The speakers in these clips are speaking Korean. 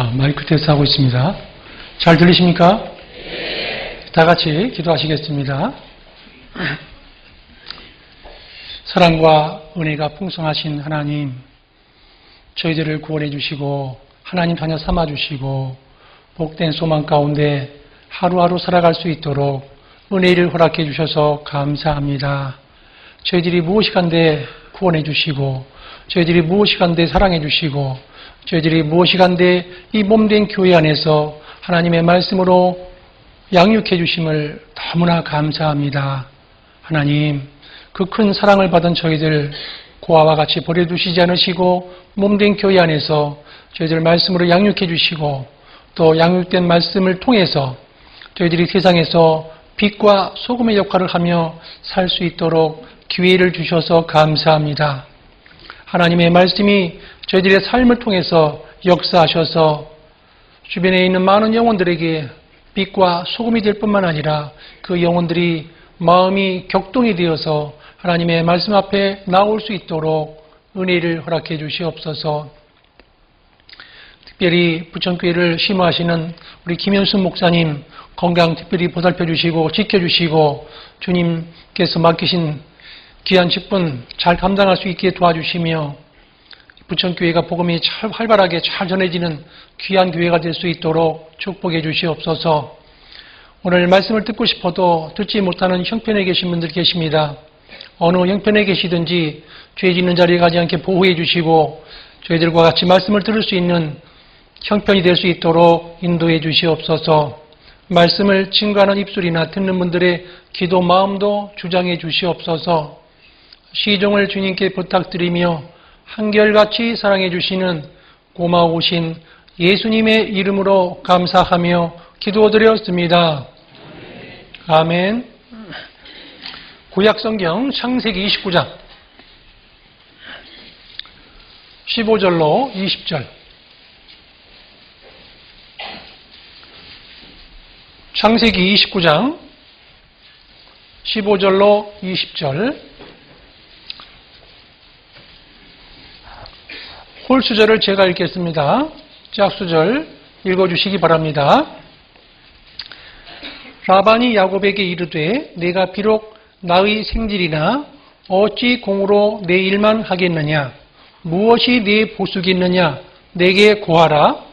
마이크 테스트하고 있습니다. 잘 들리십니까? 네. 다 같이 기도하시겠습니다. 사랑과 은혜가 풍성하신 하나님, 저희들을 구원해 주시고 하나님 자녀 삼아 주시고 복된 소망 가운데 하루하루 살아갈 수 있도록 은혜를 허락해 주셔서 감사합니다. 저희들이 무엇이간데 구원해 주시고 저희들이 무엇이간데 사랑해 주시고 저희들이 무엇이간데 이 몸된 교회 안에서 하나님의 말씀으로 양육해 주심을 너무나 감사합니다. 하나님, 그 큰 사랑을 받은 저희들 고아와 같이 버려두시지 않으시고 몸된 교회 안에서 저희들 말씀으로 양육해 주시고 또 양육된 말씀을 통해서 저희들이 세상에서 빛과 소금의 역할을 하며 살 수 있도록 기회를 주셔서 감사합니다. 하나님의 말씀이 저희들의 삶을 통해서 역사하셔서 주변에 있는 많은 영혼들에게 빛과 소금이 될 뿐만 아니라 그 영혼들이 마음이 격동이 되어서 하나님의 말씀 앞에 나올 수 있도록 은혜를 허락해 주시옵소서. 특별히 부천교회를 심호하시는 우리 김현순 목사님 건강 특별히 보살펴 주시고 지켜주시고 주님께서 맡기신 귀한 직분 잘 감당할 수 있게 도와주시며 부천교회가 복음이 잘 활발하게 잘 전해지는 귀한 교회가 될 수 있도록 축복해 주시옵소서. 오늘 말씀을 듣고 싶어도 듣지 못하는 형편에 계신 분들 계십니다. 어느 형편에 계시든지 죄 짓는 자리에 가지 않게 보호해 주시고 저희들과 같이 말씀을 들을 수 있는 형편이 될 수 있도록 인도해 주시옵소서. 말씀을 증거하는 입술이나 듣는 분들의 기도 마음도 주장해 주시옵소서. 시종을 주님께 부탁드리며 한결같이 사랑해 주시는 고마우신 예수님의 이름으로 감사하며 기도드렸습니다. 아멘. 구약성경 창세기 29장 15절로 20절. 창세기 29장 15절로 20절. 홀수절을 제가 읽겠습니다. 짝수절 읽어주시기 바랍니다. 라반이 야곱에게 이르되 내가 비록 나의 생질이나 어찌 공으로 내 일만 하겠느냐? 무엇이 네 보수겠느냐? 내게 고하라.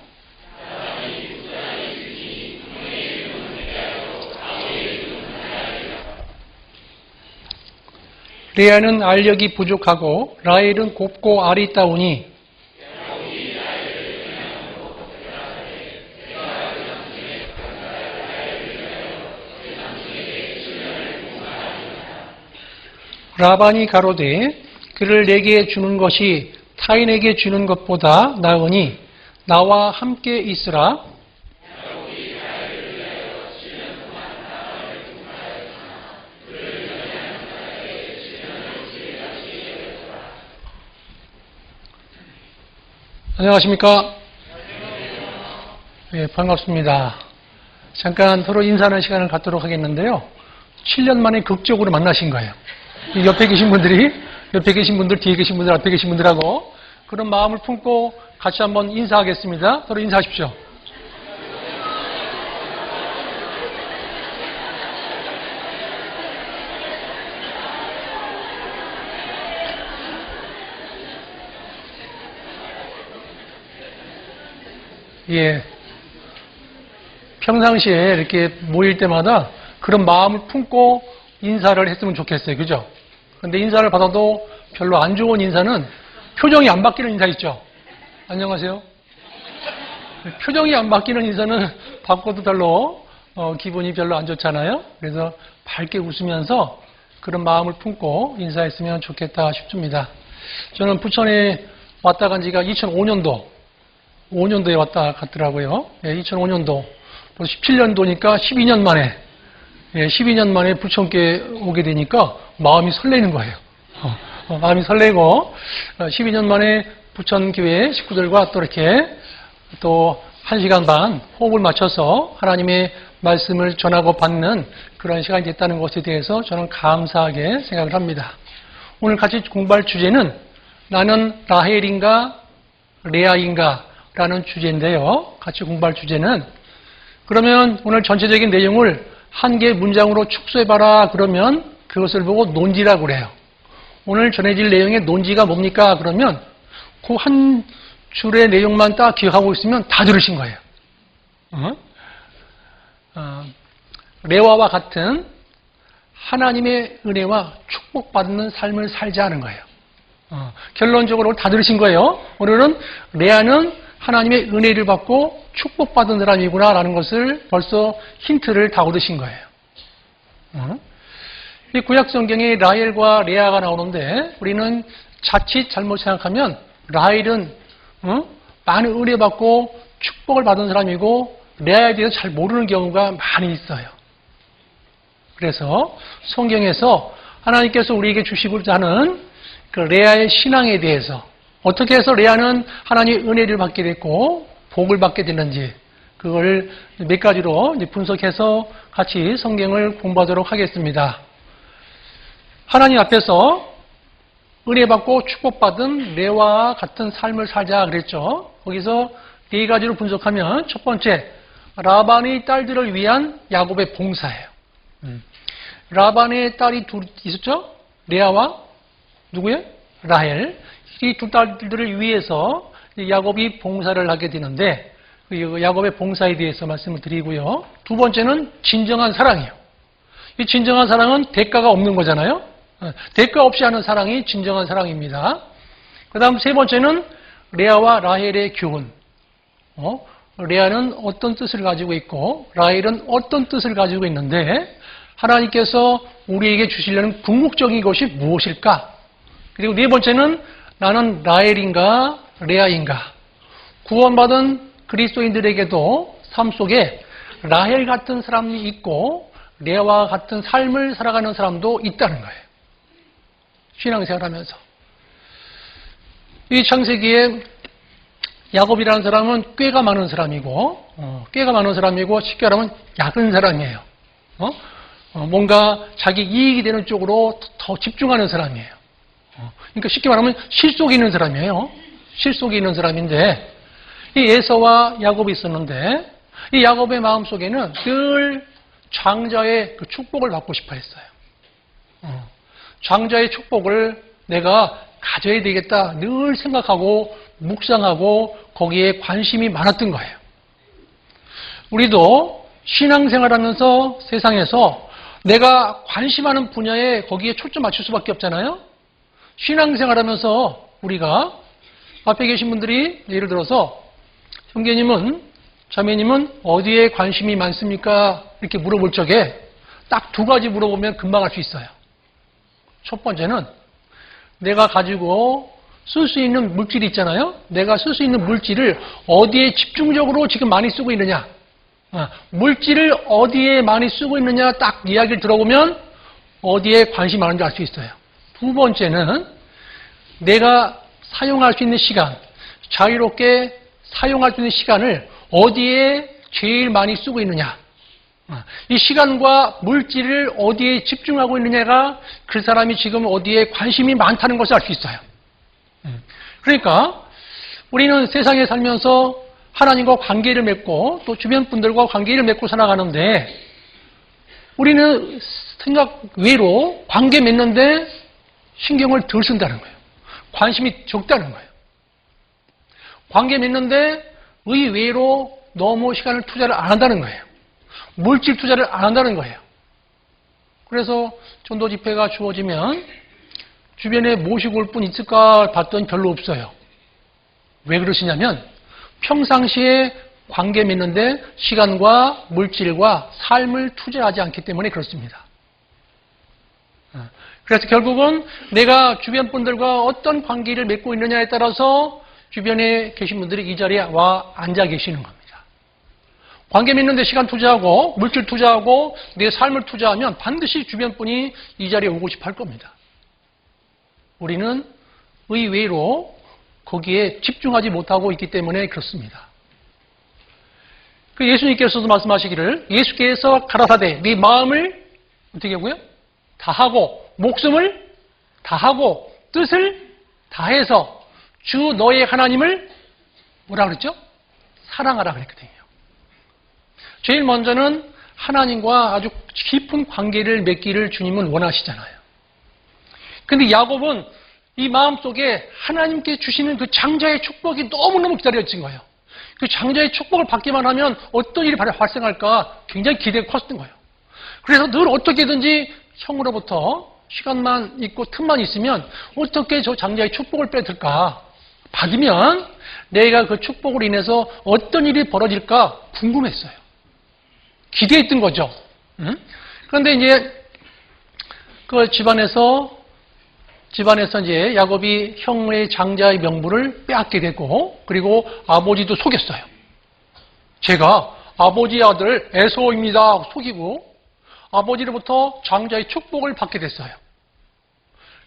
레아는 알력이 부족하고 라헬은 곱고 아리따우니 라반이 가로되 그를 내게 주는 것이 타인에게 주는 것보다 나으니 나와 함께 있으라. 안녕하십니까? 네, 반갑습니다. 잠깐 서로 인사하는 시간을 갖도록 하겠는데요. 7년 만에 극적으로 만나신 거예요. 옆에 계신 분들, 뒤에 계신 분들, 앞에 계신 분들하고 그런 마음을 품고 같이 한번 인사하겠습니다. 서로 인사하십시오. 예. 평상시에 이렇게 모일 때마다 그런 마음을 품고 인사를 했으면 좋겠어요. 그죠? 근데 인사를 받아도 별로 안 좋은 인사는 표정이 안 바뀌는 인사 있죠? 안녕하세요. 표정이 안 바뀌는 인사는 바꿔도 별로 기분이 별로 안 좋잖아요. 그래서 밝게 웃으면서 그런 마음을 품고 인사했으면 좋겠다 싶습니다. 저는 부천에 왔다 간 지가 2005년도에 왔다 갔더라고요. 2005년도. 17년도니까 12년 만에 12년 만에 부천교회 오게 되니까 마음이 설레는 거예요. 마음이 설레고 12년 만에 부천교회 식구들과 또 이렇게 또 1시간 반 호흡을 맞춰서 하나님의 말씀을 전하고 받는 그런 시간이 됐다는 것에 대해서 저는 감사하게 생각을 합니다. 오늘 같이 공부할 주제는 나는 라헬인가 레아인가 라는 주제인데요. 같이 공부할 주제는, 그러면 오늘 전체적인 내용을 한 개의 문장으로 축소해봐라 그러면 그것을 보고 논지라고 그래요. 오늘 전해질 내용의 논지가 뭡니까? 그러면 그 한 줄의 내용만 딱 기억하고 있으면 다 들으신 거예요. 레와와 같은 하나님의 은혜와 축복받는 삶을 살자는 거예요. 결론적으로 다 들으신 거예요. 오늘은 레아는 하나님의 은혜를 받고 축복받은 사람이구나 라는 것을 벌써 힌트를 다 얻으신 거예요. 이 구약 성경에 라헬과 레아가 나오는데 우리는 자칫 잘못 생각하면 라헬은 많은 은혜 받고 축복을 받은 사람이고 레아에 대해서 잘 모르는 경우가 많이 있어요. 그래서 성경에서 하나님께서 우리에게 주시고자 하는 그 레아의 신앙에 대해서 어떻게 해서 레아는 하나님의 은혜를 받게 됐고 복을 받게 됐는지 그걸 몇 가지로 분석해서 같이 성경을 공부하도록 하겠습니다. 하나님 앞에서 은혜 받고 축복받은 레아와 같은 삶을 살자 그랬죠. 거기서 네 가지로 분석하면 첫 번째, 라반의 딸들을 위한 야곱의 봉사예요. 라반의 딸이 둘 있었죠? 레아와 누구예요? 라헬. 이 두 딸들을 위해서 야곱이 봉사를 하게 되는데 그 야곱의 봉사에 대해서 말씀을 드리고요. 두 번째는 진정한 사랑이에요. 이 진정한 사랑은 대가가 없는 거잖아요. 대가 없이 하는 사랑이 진정한 사랑입니다. 그 다음 세 번째는 레아와 라헬의 교훈. 레아는 어떤 뜻을 가지고 있고 라헬은 어떤 뜻을 가지고 있는데 하나님께서 우리에게 주시려는 궁극적인 것이 무엇일까? 그리고 네 번째는 나는 라헬인가 레아인가? 구원받은 그리스도인들에게도 삶 속에 라헬 같은 사람이 있고 레아와 같은 삶을 살아가는 사람도 있다는 거예요. 신앙생활하면서. 이 창세기에 야곱이라는 사람은 꾀가 많은 사람이고 쉽게 말하면 약은 사람이에요. 뭔가 자기 이익이 되는 쪽으로 더 집중하는 사람이에요. 그러니까 쉽게 말하면 실속이 있는 사람이에요. 실속이 있는 사람인데 이 에서와 야곱이 있었는데 이 야곱의 마음속에는 늘 장자의 그 축복을 받고 싶어 했어요. 장자의 축복을 내가 가져야 되겠다 늘 생각하고 묵상하고 거기에 관심이 많았던 거예요. 우리도 신앙생활하면서 세상에서 내가 관심하는 분야에 거기에 초점 맞출 수밖에 없잖아요. 신앙생활하면서 우리가 앞에 계신 분들이 예를 들어서 형제님은 자매님은 어디에 관심이 많습니까? 이렇게 물어볼 적에 딱 두 가지 물어보면 금방 알 수 있어요. 첫 번째는 내가 가지고 쓸 수 있는 물질이 있잖아요. 내가 쓸 수 있는 물질을 어디에 집중적으로 지금 많이 쓰고 있느냐. 물질을 어디에 많이 쓰고 있느냐 딱 이야기를 들어보면 어디에 관심이 많은지 알 수 있어요. 두 번째는 내가 사용할 수 있는 시간, 자유롭게 사용할 수 있는 시간을 어디에 제일 많이 쓰고 있느냐. 이 시간과 물질을 어디에 집중하고 있느냐가 그 사람이 지금 어디에 관심이 많다는 것을 알 수 있어요. 그러니까 우리는 세상에 살면서 하나님과 관계를 맺고 또 주변 분들과 관계를 맺고 살아가는데 우리는 생각 외로 관계 맺는데 신경을 덜 쓴다는 거예요. 관심이 적다는 거예요. 관계 맺는데 의외로 너무 시간을 투자를 안 한다는 거예요. 물질 투자를 안 한다는 거예요. 그래서 전도 집회가 주어지면 주변에 모시고 올 분 있을까 봤더니 별로 없어요. 왜 그러시냐면 평상시에 관계 맺는데 시간과 물질과 삶을 투자하지 않기 때문에 그렇습니다. 그래서 결국은 내가 주변 분들과 어떤 관계를 맺고 있느냐에 따라서 주변에 계신 분들이 이 자리에 와 앉아 계시는 겁니다. 관계 맺는 데 시간 투자하고 물질 투자하고 내 삶을 투자하면 반드시 주변 분이 이 자리에 오고 싶어 할 겁니다. 우리는 의외로 거기에 집중하지 못하고 있기 때문에 그렇습니다. 그 예수님께서도 말씀하시기를 예수께서 가라사대 네 마음을 어떻게 하고요? 다하고 목숨을 다하고 뜻을 다해서 주 너의 하나님을 뭐라 그랬죠? 사랑하라 그랬거든요. 제일 먼저는 하나님과 아주 깊은 관계를 맺기를 주님은 원하시잖아요. 근데 야곱은 이 마음속에 하나님께 주시는 그 장자의 축복이 너무너무 기다려진 거예요. 그 장자의 축복을 받기만 하면 어떤 일이 발생할까 굉장히 기대가 컸던 거예요. 그래서 늘 어떻게든지 형으로부터 시간만 있고 틈만 있으면 어떻게 저 장자의 축복을 뺏을까? 받으면 내가 그 축복으로 인해서 어떤 일이 벌어질까 궁금했어요. 기대했던 거죠. 그런데 이제 그 집안에서 이제 야곱이 형의 장자의 명분을 빼앗게 됐고, 그리고 아버지도 속였어요. 제가 아버지 아들 에서입니다 속이고 아버지로부터 장자의 축복을 받게 됐어요.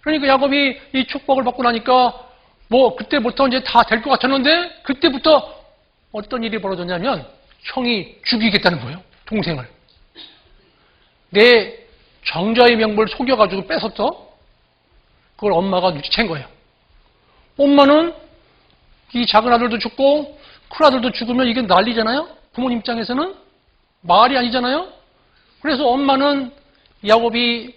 그러니까 야곱이 이 축복을 받고 나니까 뭐 그때부터 이제 다 될 것 같았는데 그때부터 어떤 일이 벌어졌냐면 형이 죽이겠다는 거예요. 동생을. 내 장자의 명분을 속여가지고 뺏었어. 그걸 엄마가 눈치챈 거예요. 엄마는 이 작은 아들도 죽고 큰 아들도 죽으면 이게 난리잖아요. 부모님 입장에서는 말이 아니잖아요. 그래서 엄마는 야곱이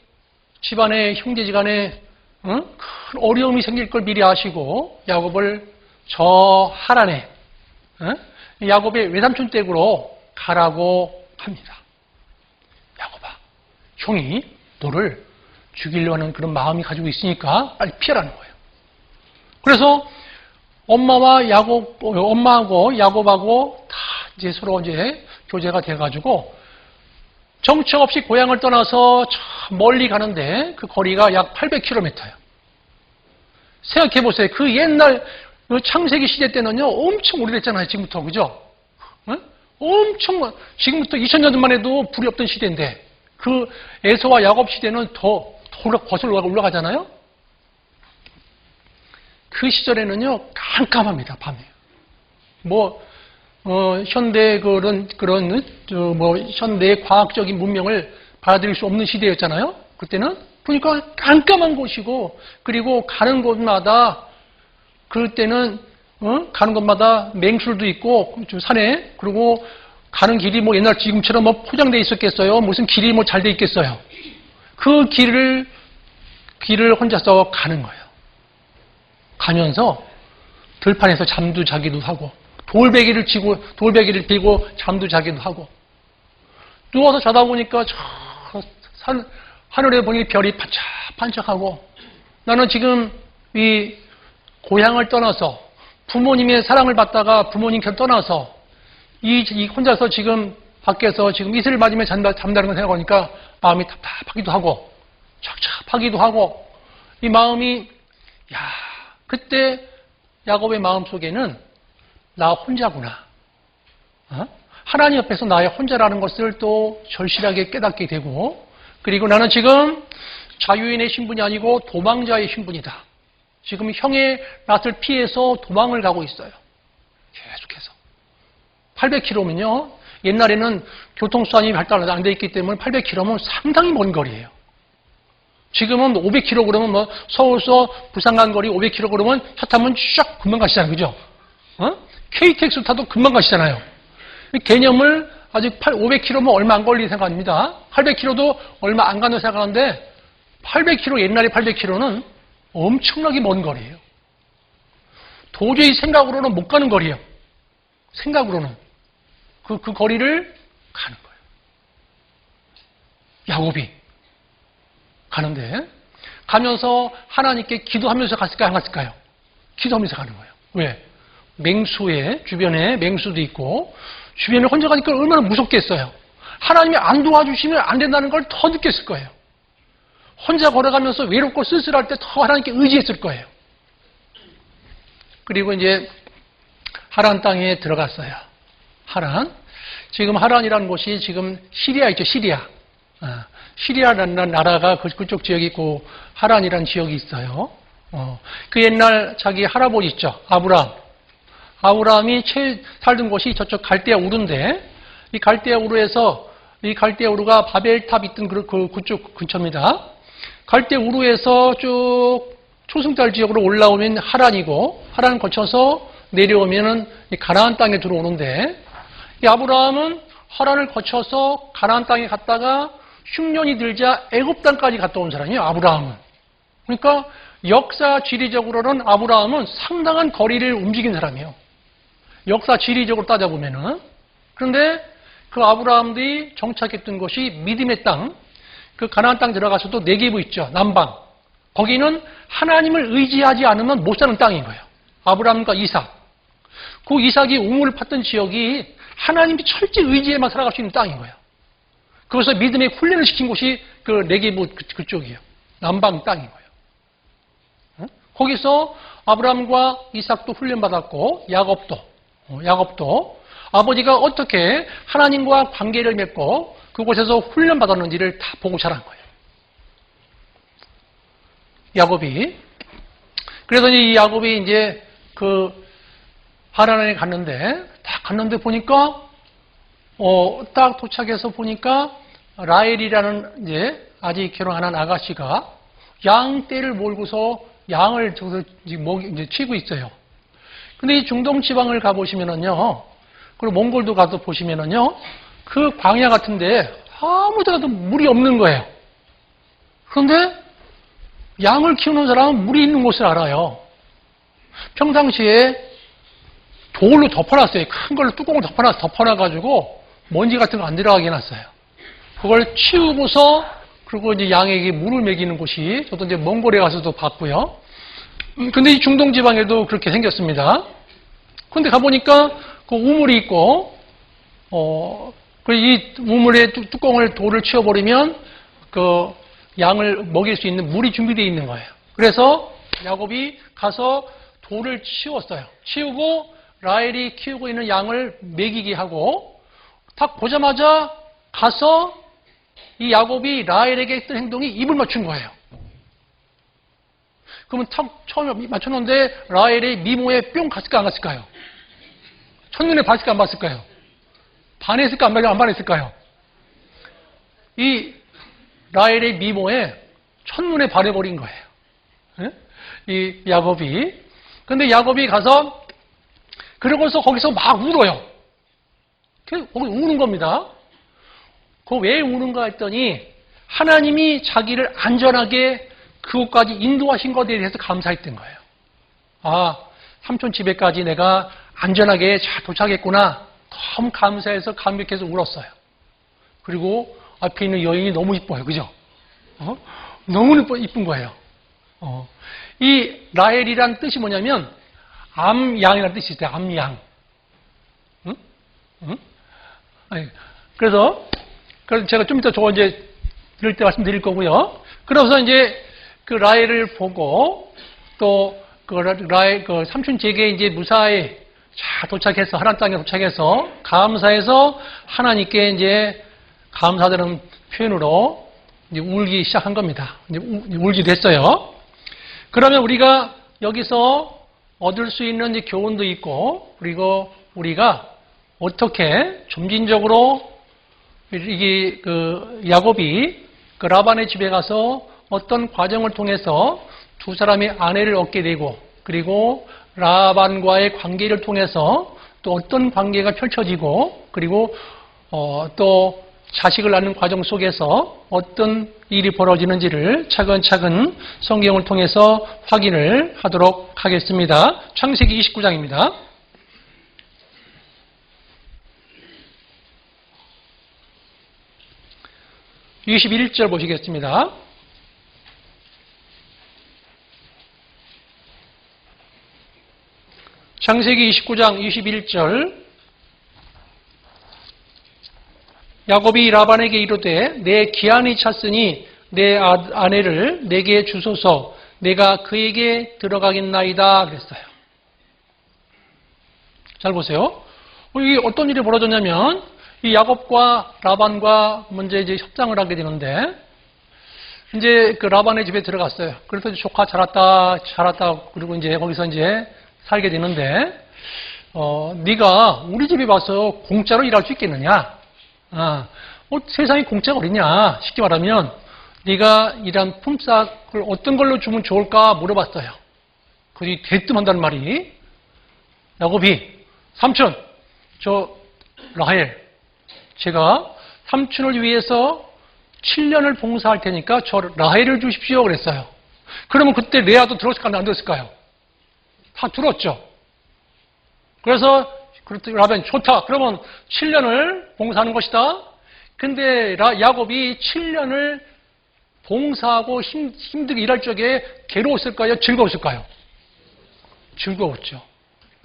집안에 형제지간에 큰 어려움이 생길 걸 미리 아시고 야곱을 저 하란에 야곱의 외삼촌 댁으로 가라고 합니다. 야곱아, 형이 너를 죽이려 하는 그런 마음이 가지고 있으니까 빨리 피하라는 거예요. 그래서 엄마하고 야곱하고 다 이제 서로 이제 교제가 돼가지고 정처 없이 고향을 떠나서 저 멀리 가는데 그 거리가 약 800km예요. 생각해 보세요. 그 옛날 창세기 시대 때는요, 엄청 오래됐잖아요. 지금부터, 그죠? 엄청, 지금부터 2000년만 해도 불이 없던 시대인데, 그 에서와 야곱 시대는 더 거슬러 올라가잖아요? 그 시절에는요, 깜깜합니다, 밤에. 현대 현대의 과학적인 문명을 받아들일 수 없는 시대였잖아요? 그때는? 그러니까 깜깜한 곳이고, 그리고 가는 곳마다, 그때는, 가는 곳마다 맹수도 있고, 산에, 그리고 가는 길이 옛날 지금처럼 포장되어 있었겠어요? 무슨 길이 잘 돼 있겠어요? 그 길을 혼자서 가는 거예요. 가면서 들판에서 잠도 자기도 하고, 돌베개를 빌고 잠도 자기도 하고, 누워서 자다 보니까 하늘에 보니 별이 반짝반짝하고, 나는 지금 이 고향을 떠나서 부모님의 사랑을 받다가 부모님 곁 떠나서 이 혼자서 지금 밖에서 지금 이슬을 맞으며 잠다는 걸 생각하니까 마음이 답답하기도 하고 착잡하기도 하고, 이 마음이 그때 야곱의 마음 속에는 나 혼자구나. 하나님 옆에서 나의 혼자라는 것을 또 절실하게 깨닫게 되고, 그리고 나는 지금 자유인의 신분이 아니고 도망자의 신분이다. 지금 형의 낯을 피해서 도망을 가고 있어요. 계속해서. 800km면요. 옛날에는 교통수단이 발달 안 돼 있기 때문에 800km면 상당히 먼 거리예요. 지금은 500km 그러면 서울서 부산 간 거리 500km 그러면 차 타면 쫙 금방 가시잖아요. 그죠? KTX 타도 금방 가시잖아요. 개념을 아직 500km면 얼마 안 걸리는 생각합니다. 800km도 얼마 안 가는 생각하는데 800km, 옛날에 800km는 엄청나게 먼 거리예요. 도저히 생각으로는 못 가는 거리예요. 생각으로는. 그 거리를 가는 거예요. 야곱이 가는데, 가면서 하나님께 기도하면서 갔을까요? 안 갔을까요? 기도하면서 가는 거예요. 왜? 주변에 맹수도 있고, 주변에 혼자 가니까 얼마나 무섭겠어요. 하나님이 안 도와주시면 안 된다는 걸 더 느꼈을 거예요. 혼자 걸어가면서 외롭고 쓸쓸할 때 더 하나님께 의지했을 거예요. 그리고 이제 하란 땅에 들어갔어요. 하란. 지금 하란이라는 곳이 지금 시리아 있죠, 시리아. 시리아라는 나라가 그쪽 지역이 있고 하란이라는 지역이 있어요. 그 옛날 자기 할아버지 있죠, 아브라함이 살던 곳이 저쪽 갈대아 우르인데, 이 갈대아 우르에서, 이 갈대아 우르가 바벨탑 있던 그쪽 근처입니다. 갈대아 우르에서 쭉 초승달 지역으로 올라오면 하란이고, 하란 거쳐서 내려오면은 이 가나안 땅에 들어오는데 이 아브라함은 하란을 거쳐서 가나안 땅에 갔다가 흉년이 들자 애굽 땅까지 갔다 온 사람이에요. 아브라함은. 그러니까 역사 지리적으로는 아브라함은 상당한 거리를 움직인 사람이에요. 역사 지리적으로 따져보면은. 그런데 그 아브라함들이 정착했던 곳이 믿음의 땅, 그 가나안 땅 들어가서도 네게부 있죠. 남방. 거기는 하나님을 의지하지 않으면 못 사는 땅인 거예요. 아브라함과 이삭. 그 이삭이 우물을 팠던 지역이 하나님이 철저히 의지에만 살아갈 수 있는 땅인 거예요. 그래서 믿음의 훈련을 시킨 곳이 그 네게부 그쪽이에요. 남방 땅인 거예요. 응? 거기서 아브라함과 이삭도 훈련받았고 야곱도 아버지가 어떻게 하나님과 관계를 맺고 그곳에서 훈련받았는지를 다 보고 자란 거예요. 야곱이. 그래서 이 야곱이 이제 그 하란에 갔는데 딱 갔는데 보니까 딱 도착해서 보니까 라헬이라는 이제 아직 결혼 안 한 아가씨가 양떼를 몰고서 양을 저기서 이제 치고 있어요. 근데 이 중동 지방을 가보시면은요, 그리고 몽골도 가서 보시면은요, 그 광야 같은데 아무 데가도 물이 없는 거예요. 그런데 양을 키우는 사람은 물이 있는 곳을 알아요. 평상시에 돌로 덮어놨어요. 큰 걸로 뚜껑을 덮어놔가지고 먼지 같은 거 안 들어가게 해놨어요. 그걸 치우고서 그리고 이제 양에게 물을 먹이는 곳이 저도 이제 몽골에 가서도 봤고요. 근데 이 중동 지방에도 그렇게 생겼습니다. 근데 가보니까 그 우물이 있고, 이 우물에 뚜껑을 돌을 치워버리면 그 양을 먹일 수 있는 물이 준비되어 있는 거예요. 그래서 야곱이 가서 돌을 치웠어요. 치우고 라헬이 키우고 있는 양을 먹이게 하고 딱 보자마자 가서 이 야곱이 라헬에게 했던 행동이 입을 맞춘 거예요. 그러면 탁 처음에 맞췄는데 라헬의 미모에 뿅 갔을까 안 갔을까요? 첫눈에 봤을까 안 봤을까요? 반했을까 안 반했을까요? 이 라헬의 미모에 첫눈에 반해버린 거예요. 네? 이 야곱이. 근데 야곱이 가서 그러고서 거기서 막 울어요. 거기 우는 겁니다. 그 왜 우는가 했더니 하나님이 자기를 안전하게 그곳까지 인도하신 것에 대해서 감사했던 거예요. 아, 삼촌 집에까지 내가 안전하게 잘 도착했구나. 너무 감사해서 감격해서 울었어요. 그리고 앞에 있는 여인이 너무 이뻐요. 그죠? 너무 이쁜 거예요. 이 라헬이란 뜻이 뭐냐면 암양이라는 뜻이 있어요. 암양. 응? 응? 아니, 그래서 제가 좀 이따 저거 이제 이럴 때 말씀드릴 거고요. 그래서 이제 그 라헬을 보고 또 그 삼촌 제게 이제 무사히 잘 도착해서 하나님 땅에 도착해서 감사해서 하나님께 이제 감사드리는 표현으로 이제 울기 시작한 겁니다. 이제 울기도 했어요. 그러면 우리가 여기서 얻을 수 있는 이제 교훈도 있고, 그리고 우리가 어떻게 점진적으로 이게 그 야곱이 그 라반의 집에 가서 어떤 과정을 통해서 두 사람의 아내를 얻게 되고, 그리고 라반과의 관계를 통해서 또 어떤 관계가 펼쳐지고, 그리고 또 자식을 낳는 과정 속에서 어떤 일이 벌어지는지를 차근차근 성경을 통해서 확인을 하도록 하겠습니다. 창세기 29장입니다. (21절) 보시겠습니다. 창세기 29장 21절. 야곱이 라반에게 이르되 내 기한이 찼으니 내 아내를 내게 주소서 내가 그에게 들어가겠나이다 그랬어요. 잘 보세요. 이게 어떤 일이 벌어졌냐면 이 야곱과 라반과 먼저 이제 협상을 하게 되는데 이제 그 라반의 집에 들어갔어요. 그래서 조카 잘났다 그리고 이제 거기서 이제 살게 되는데 네가 우리 집에 와서 공짜로 일할 수 있겠느냐? 세상에 공짜가 어딨냐? 쉽게 말하면 네가 일한 품삯을 어떤 걸로 주면 좋을까 물어봤어요. 그들이 대뜸한다는 말이 야곱이 삼촌, 저 라헬, 제가 삼촌을 위해서 7년을 봉사할 테니까 저 라헬을 주십시오 그랬어요. 그러면 그때 레아도 들었을까요? 안 들었을까요? 다 들었죠. 그래서 라벤 좋다. 그러면 7년을 봉사하는 것이다. 근데 야곱이 7년을 봉사하고 힘들게 일할 적에 괴로웠을까요? 즐거웠을까요? 즐거웠죠.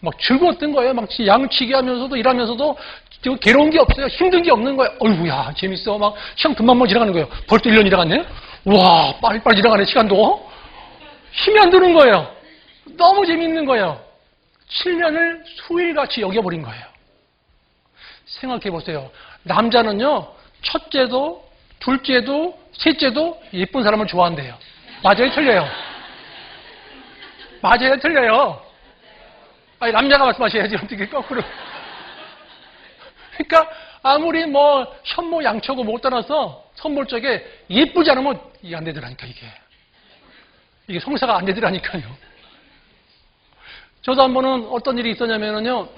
막 즐거웠던 거예요. 막 양치기 하면서도 일하면서도 괴로운 게 없어요. 힘든 게 없는 거예요. 어이구야 재밌어. 막 시간 금방 지나가는 거예요. 벌써 1년 지나갔네. 와 빨리빨리 지나가네 시간도. 힘이 안 드는 거예요. 너무 재밌는 거예요. 7년을 수일같이 여겨버린 거예요. 생각해 보세요. 남자는요, 첫째도, 둘째도, 셋째도 예쁜 사람을 좋아한대요. 맞아요? 틀려요? 맞아요? 틀려요? 아니, 남자가 말씀하셔야지. 어떻게 거꾸로. 그러니까, 아무리 뭐, 현모, 양초고 못 떠나서 선물 쪽에 예쁘지 않으면 이게 안 되더라니까, 이게. 이게 성사가 안 되더라니까요. 저도 한 번은 어떤 일이 있었냐면요.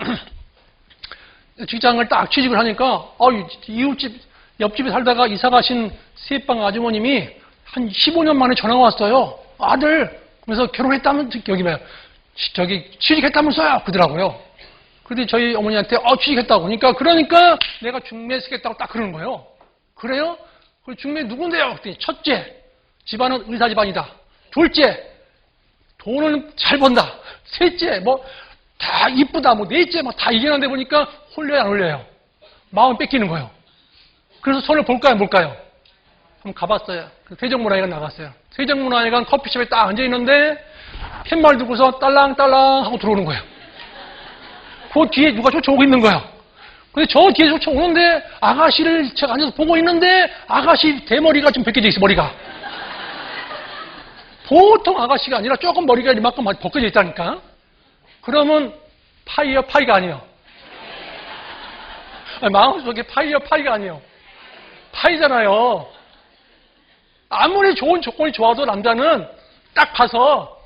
직장을 딱 취직을 하니까, 이웃집, 옆집에 살다가 이사 가신 새빵 아주머님이 한 15년 만에 전화가 왔어요. 아들, 그래서 결혼했다면, 여기 뭐야, 저기 취직했다면서요? 그러더라고요. 근데 저희 어머니한테, 취직했다고. 그러니까 내가 중매 쓰겠다고 딱 그러는 거예요. 그래요? 그 중매 누군데요? 그랬더니 첫째, 집안은 의사 집안이다. 둘째, 돈은 잘 번다. 셋째, 다 이쁘다. 넷째, 다 이겨낸데 보니까 홀려요, 안 홀려요? 마음 뺏기는 거예요. 그래서 손을 볼까요, 뭘까요? 한번 가봤어요. 세종문화회관 나갔어요. 세종문화회관 커피숍에 딱 앉아있는데, 팻말 두고서 딸랑딸랑 하고 들어오는 거예요. 그 뒤에 누가 쫓아오고 있는 거예요. 근데 저 뒤에 쫓아오는데, 아가씨를 제가 앉아서 보고 있는데, 아가씨 대머리가 좀 벗겨져 있어, 머리가. 보통 아가씨가 아니라 조금 머리가 이만큼 벗겨져 있다니까. 그러면 파이요, 파이가 아니에요. 마음속에 파이요, 파이가 아니에요. 파이잖아요. 아무리 좋은 조건이 좋아도 남자는 딱 봐서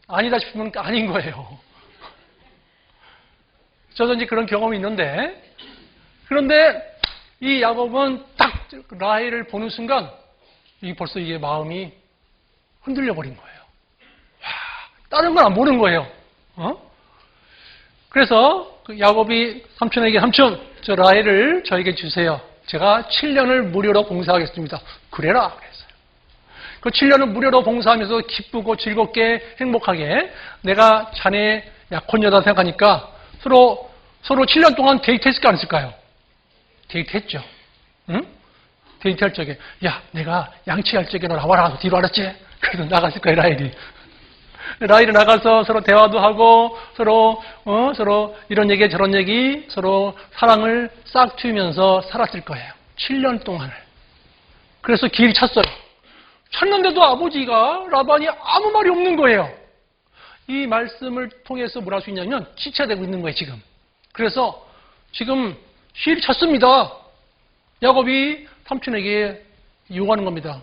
아니다 싶으면 아닌 거예요. 저도 이제 그런 경험이 있는데, 그런데 이 야곱은 딱 라헬을 보는 순간 벌써 이게 마음이 흔들려 버린 거예요. 와, 다른 건 안 보는 거예요. 그래서 야곱이 삼촌에게 삼촌, 저 라헬을 저에게 주세요. 제가 7년을 무료로 봉사하겠습니다. 그래라 그랬어요. 그 7년을 무료로 봉사하면서 기쁘고 즐겁게 행복하게 내가 자네 약혼 여자 생각하니까 서로 7년 동안 데이트했을까 안 했을까요? 데이트했죠. 응? 데이트할 적에 야 내가 양치할 적에 너 나와라 뒤로 알았지? 그래서 나갔을 거예요, 라헬이. 라헬이 나가서 서로 대화도 하고, 서로 이런 얘기 저런 얘기, 서로 사랑을 싹 틔우면서 살았을 거예요. 7년 동안을. 그래서 길이 찼어요. 찾는데도 아버지가, 라반이 아무 말이 없는 거예요. 이 말씀을 통해서 뭘 할 수 있냐면, 지체되고 있는 거예요, 지금. 그래서 지금 길이 찼습니다. 야곱이 삼촌에게 요구하는 겁니다.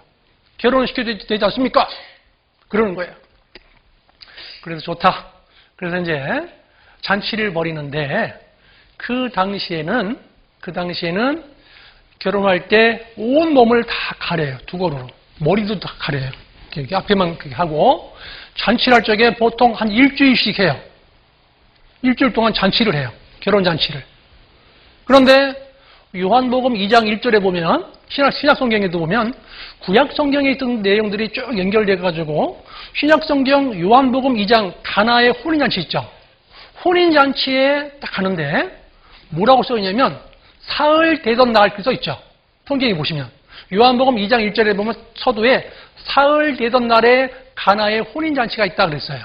결혼시켜야 되지 않습니까? 그러는 거예요. 그래서 좋다. 그래서 이제 잔치를 벌이는데 그 당시에는 결혼할 때 온 몸을 다 가려요. 두건으로. 머리도 다 가려요. 이렇게 앞에만 그렇게 하고 잔치를 할 적에 보통 한 일주일씩 해요. 일주일 동안 잔치를 해요. 결혼잔치를. 그런데 요한복음 2장 1절에 보면 신약성경에도 보면 구약성경에 있던 내용들이 쭉 연결돼가지고 신약성경 요한복음 2장 가나의 혼인잔치 있죠. 혼인잔치에 딱 가는데 뭐라고 써있냐면 사흘 되던 날 그렇게 써있죠. 성경에 보시면 요한복음 2장 1절에 보면 서두에 사흘 되던 날에 가나의 혼인잔치가 있다 그랬어요.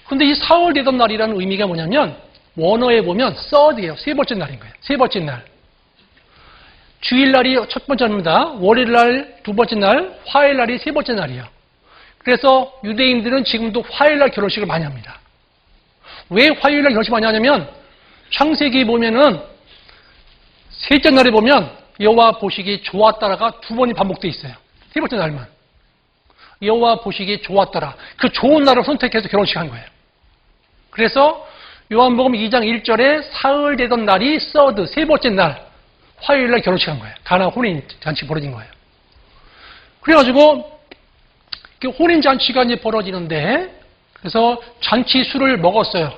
근데 이 사흘 되던 날이라는 의미가 뭐냐면 원어에 보면 서드예요. 세 번째 날인 거예요. 세 번째 날. 주일날이 첫 번째 날입니다. 월요일날 두 번째 날, 화요일날이 세 번째 날이에요. 그래서 유대인들은 지금도 화요일날 결혼식을 많이 합니다. 왜 화요일날 결혼식 많이 하냐면 창세기 보면은 셋째 날에 보면 여호와 보시기 좋았다라가 두 번이 반복되어 있어요. 세 번째 날만. 여호와 보시기 좋았더라. 그 좋은 날을 선택해서 결혼식 한 거예요. 그래서 요한복음 2장 1절에 사흘 되던 날이 서드, 세 번째 날, 화요일 날 결혼식 한 거예요. 가나 혼인 잔치 벌어진 거예요. 그래가지고 혼인 잔치가 이제 벌어지는데, 그래서 잔치 술을 먹었어요.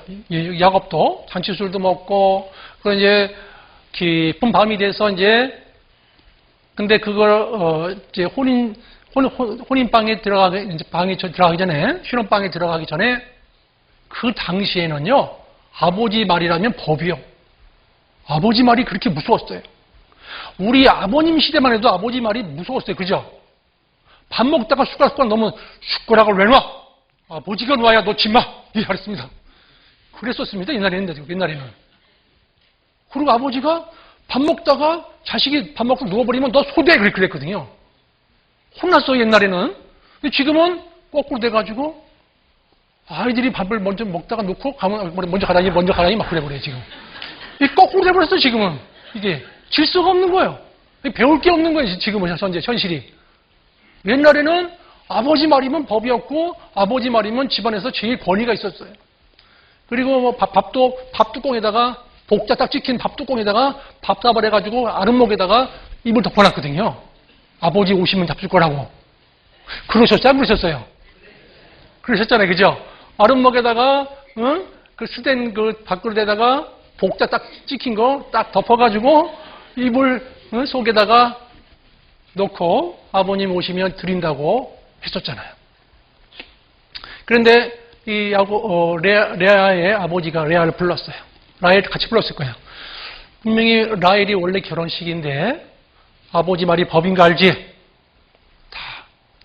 야곱도 잔치 술도 먹고, 그 이제 깊은 밤이 돼서 이제, 근데 그걸 이제 혼인방에 들어가기 전에, 신혼방에 들어가기 전에, 그 당시에는요, 아버지 말이라면 법이요. 아버지 말이 그렇게 무서웠어요. 우리 아버님 시대만 해도 아버지 말이 무서웠어요. 그죠? 밥 먹다가 숟가락 넣으면 숟가락을 왜 놔? 아버지가 놔야 놓지 마. 예, 알았습니다. 그랬었습니다. 옛날에는. 그리고 아버지가 밥 먹다가 자식이 밥 먹고 누워버리면 너 소대 그랬거든요. 혼났어, 옛날에는. 근데 지금은 거꾸로 돼가지고 아이들이 밥을 먼저 먹다가 놓고 가면 먼저 가라니 막 그래 지금. 이게 거꾸로 돼버렸어, 지금은. 이게 질서가 없는 거예요. 배울 게 없는 거예요, 지금은 현실이. 옛날에는 아버지 말이면 법이었고 아버지 말이면 집안에서 제일 권위가 있었어요. 그리고 뭐 밥 뚜껑에다가 복자 딱 찍힌 밥 뚜껑에다가 밥사발 해가지고 아랫목에다가 이불 덮어놨거든요. 아버지 오시면 잡술 거라고. 그러셨어요? 안 그러셨어요? 그러셨잖아요. 그죠? 아랫목에다가 그 쓰된 그 밥그릇에다가 복자 딱 찍힌 거 딱 덮어가지고 이불 속에다가 놓고 아버님 오시면 드린다고 했었잖아요. 그런데 이 레아의 아버지가 레아를 불렀어요. 라헬 같이 불렀을 거예요. 분명히 라헬이 원래 결혼식인데 아버지 말이 법인가 알지? 다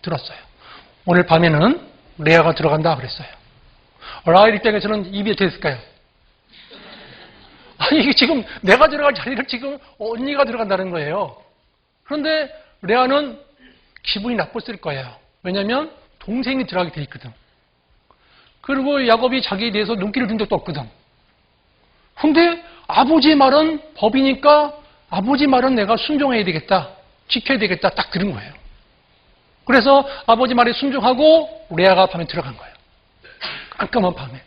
들었어요. 오늘 밤에는 레아가 들어간다 그랬어요. 라헬 입장에서는 입이 어떻게 됐을까요? 아니 이게 지금 내가 들어갈 자리를 지금 언니가 들어간다는 거예요. 그런데 레아는 기분이 나빴을 거예요. 왜냐하면 동생이 들어가게 돼 있거든. 그리고 야곱이 자기에 대해서 눈길을 준 적도 없거든. 근데 아버지 말은 법이니까 아버지 말은 내가 순종해야 되겠다. 지켜야 되겠다. 딱 들은 거예요. 그래서 아버지 말에 순종하고 레아가 밤에 들어간 거예요. 깜깜한 밤에.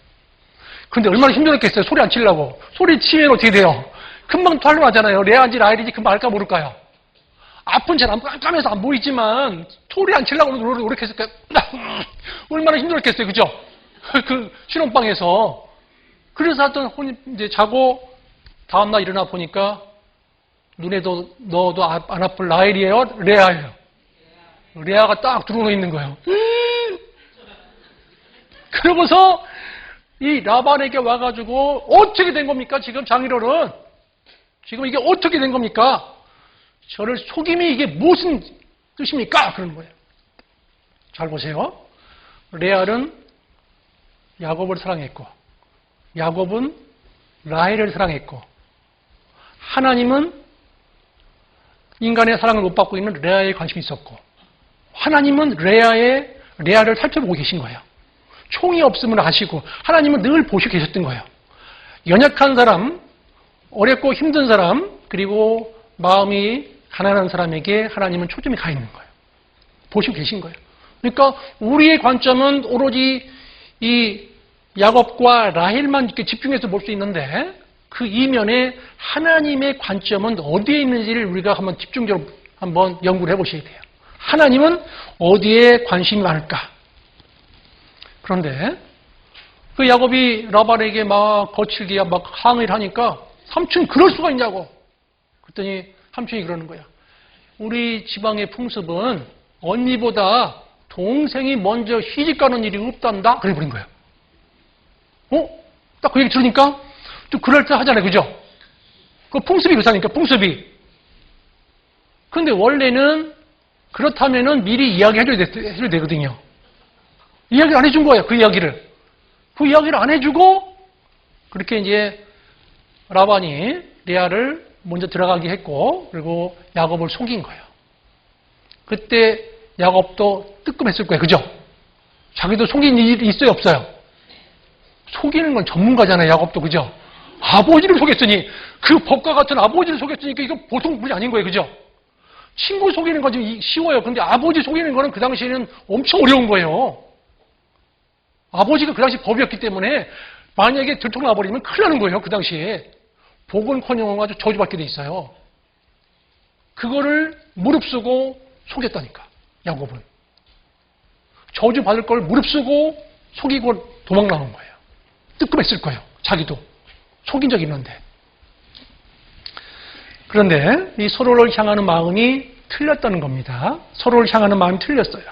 근데 얼마나 힘들었겠어요. 소리 안 치려고. 소리 치면 어떻게 돼요? 금방 탈로하잖아요. 레아인지 라헬인지 금방 알까 모를까요? 앞은 잘 깜깜해서 안 보이지만 소리 안 치려고 노력했을까요? 얼마나 힘들었겠어요. 그죠? 그 신혼방에서. 그래서 하여튼 이제 자고 다음날 일어나 보니까 눈에도 너도 안 아플 라헬이에요? 레아예요. 레아가 딱 들어놓여 있는 거예요. 그러고서 이 라반에게 와가지고 어떻게 된 겁니까? 지금 장인어른. 지금 이게 어떻게 된 겁니까? 저를 속임이 이게 무슨 뜻입니까? 그러는 거예요. 잘 보세요. 레알은 야곱을 사랑했고 야곱은 라헬을 사랑했고 하나님은 인간의 사랑을 못 받고 있는 레아에 관심이 있었고 하나님은 레아를 살펴보고 계신 거예요. 총이 없음을 아시고 하나님은 늘 보시고 계셨던 거예요. 연약한 사람, 어렵고 힘든 사람, 그리고 마음이 가난한 사람에게 하나님은 초점이 가 있는 거예요. 보시고 계신 거예요. 그러니까 우리의 관점은 오로지 이 야곱과 라헬만 이렇게 집중해서 볼 수 있는데 그 이면에 하나님의 관점은 어디에 있는지를 우리가 한번 집중적으로 한번 연구를 해보셔야 돼요. 하나님은 어디에 관심이 많을까? 그런데 그 야곱이 라반에게 막 거칠게 막 항의를 하니까 삼촌 그럴 수가 있냐고. 그랬더니 삼촌이 그러는 거야. 우리 지방의 풍습은 언니보다 동생이 먼저 시집가는 일이 없단다. 그래 버린 거야. 딱 그 얘기 들으니까 또 그럴듯하잖아요. 그죠? 그 풍습이 그렇다니까 풍습이. 그런데 원래는 그렇다면은 미리 이야기해줘야 되거든요. 이야기를 안 해준 거예요. 그 이야기를. 그 이야기를 안 해주고 그렇게 이제 라반이 레아를 먼저 들어가게 했고 그리고 야곱을 속인 거예요. 그때 야곱도 뜨끔했을 거예요. 그죠? 자기도 속인 일이 있어요? 없어요? 속이는 건 전문가잖아요. 야곱도. 그죠? 아버지를 속였으니 그 법과 같은 아버지를 속였으니까 이거 보통 분이 아닌 거예요. 그죠? 친구 속이는 건 좀 쉬워요. 그런데 아버지 속이는 거는 그 당시에는 엄청 어려운 거예요. 아버지가 그 당시 법이었기 때문에 만약에 들통나버리면 큰일 나는 거예요. 그 당시에. 복은커녕 아주 저주받게 돼 있어요. 그거를 무릅쓰고 속였다니까. 야곱은. 저주받을 걸 무릅쓰고 속이고 도망나온 거예요. 뜨끔했을 거예요. 자기도. 속인 적이 있는데. 그런데 이 서로를 향하는 마음이 틀렸다는 겁니다. 서로를 향하는 마음이 틀렸어요.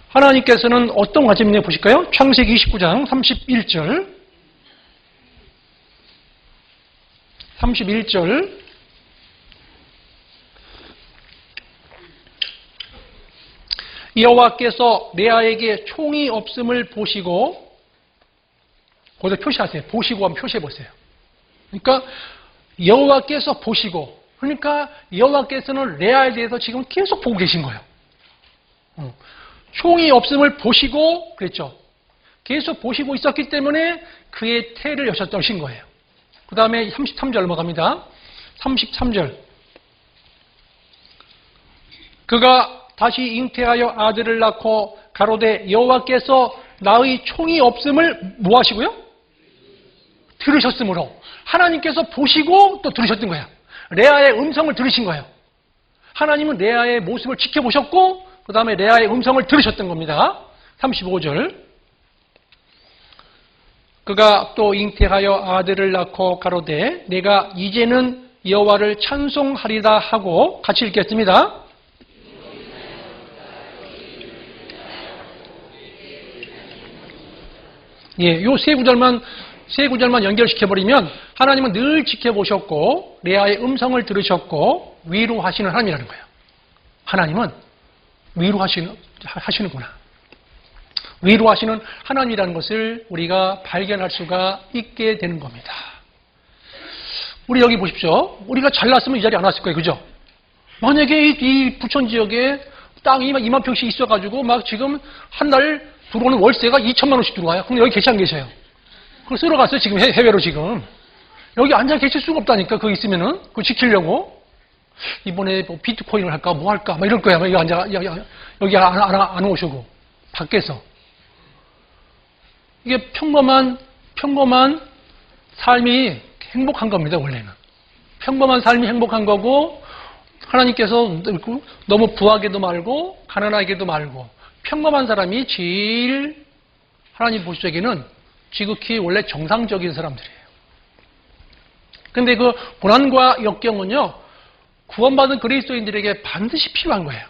하나님께서는 어떤 관점이냐 보실까요? 창세기 29장 31절. 31절. 여호와께서 레아에게 총이 없음을 보시고, 거기서 표시하세요. 보시고 한번 표시해 보세요. 그러니까 여호와께서 보시고, 그러니까 여호와께서는 레아에 대해서 지금 계속 보고 계신 거예요. 총이 없음을 보시고 그랬죠. 계속 보시고 있었기 때문에 그의 태를 여셨던 거예요. 그 다음에 33절 넘어갑니다. 33절. 그가 다시 잉태하여 아들을 낳고 가로되 여호와께서 나의 총이 없음을 뭐 하시고요? 들으셨으므로. 하나님께서 보시고 또 들으셨던 거예요. 레아의 음성을 들으신 거예요. 하나님은 레아의 모습을 지켜보셨고 그 다음에 레아의 음성을 들으셨던 겁니다. 35절. 그가 또 잉태하여 아들을 낳고 가로되 내가 이제는 여호와를 찬송하리다 하고 같이 읽겠습니다. 예, 요 세 구절만 연결시켜버리면 하나님은 늘 지켜보셨고 레아의 음성을 들으셨고 위로하시는 하나님이라는 거예요. 하나님은 위로하시는구나. 위로하시는 하나님이라는 것을 우리가 발견할 수가 있게 되는 겁니다. 우리 여기 보십시오. 우리가 잘났으면 이 자리에 안 왔을 거예요. 그죠? 만약에 이 부천 지역에 땅이 2만 평씩 있어가지고 막 지금 한 달 들어오는 월세가 2천만 원씩 들어와요. 그럼 여기 계시 안 계셔요? 그걸 쓰러 갔어요. 지금 해외로 지금. 여기 앉아 계실 수가 없다니까. 그거 있으면은. 그거 지키려고. 이번에 뭐 비트코인을 할까 뭐 할까 막 이럴 거야. 여기 앉아, 여기 안 오시고. 밖에서. 이게 평범한 삶이 행복한 겁니다, 원래는. 평범한 삶이 행복한 거고, 하나님께서 너무 부하게도 말고, 가난하게도 말고, 평범한 사람이 제일 하나님 보시기에는 지극히 원래 정상적인 사람들이에요. 근데 그 고난과 역경은요, 구원받은 그리스도인들에게 반드시 필요한 거예요.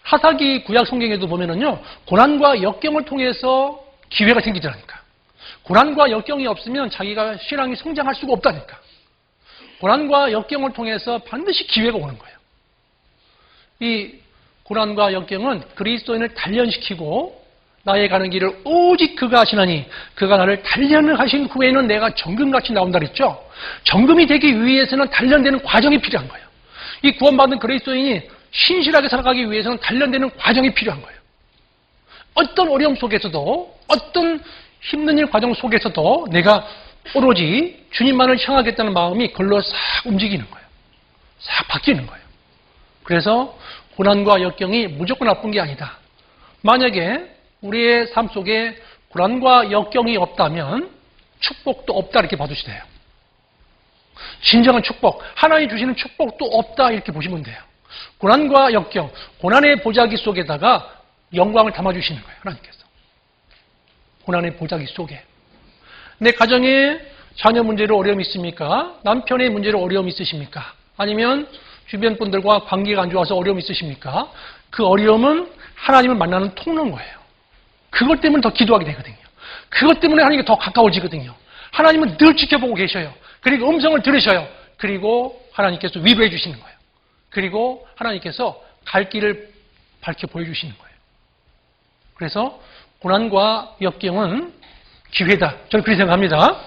하사기 구약 성경에도 보면은요, 고난과 역경을 통해서 기회가 생기더라니까. 고난과 역경이 없으면 자기가 신앙이 성장할 수가 없다니까. 고난과 역경을 통해서 반드시 기회가 오는 거예요. 이 고난과 역경은 그리스도인을 단련시키고 나의 가는 길을 오직 그가 하시나니 그가 나를 단련하신 후에는 내가 정금같이 나온다 그랬죠. 정금이 되기 위해서는 단련되는 과정이 필요한 거예요. 이 구원받은 그리스도인이 신실하게 살아가기 위해서는 단련되는 과정이 필요한 거예요. 어떤 어려움 속에서도 어떤 힘든 일 과정 속에서도 내가 오로지 주님만을 향하겠다는 마음이 글로 싹 움직이는 거예요. 싹 바뀌는 거예요. 그래서 고난과 역경이 무조건 나쁜 게 아니다. 만약에 우리의 삶 속에 고난과 역경이 없다면 축복도 없다 이렇게 봐주시면 돼요. 진정한 축복, 하나님 주시는 축복도 없다 이렇게 보시면 돼요. 고난과 역경, 고난의 보자기 속에다가 영광을 담아주시는 거예요. 하나님께서. 고난의 보자기 속에. 내 가정에 자녀 문제로 어려움이 있습니까? 남편의 문제로 어려움이 있으십니까? 아니면 주변 분들과 관계가 안 좋아서 어려움이 있으십니까? 그 어려움은 하나님을 만나는 통로인 거예요. 그것 때문에 더 기도하게 되거든요. 그것 때문에 하나님께 더 가까워지거든요. 하나님은 늘 지켜보고 계셔요. 그리고 음성을 들으셔요. 그리고 하나님께서 위로해 주시는 거예요. 그리고 하나님께서 갈 길을 밝혀 보여주시는 거예요. 그래서 고난과 역경은 기회다. 저는 그렇게 생각합니다.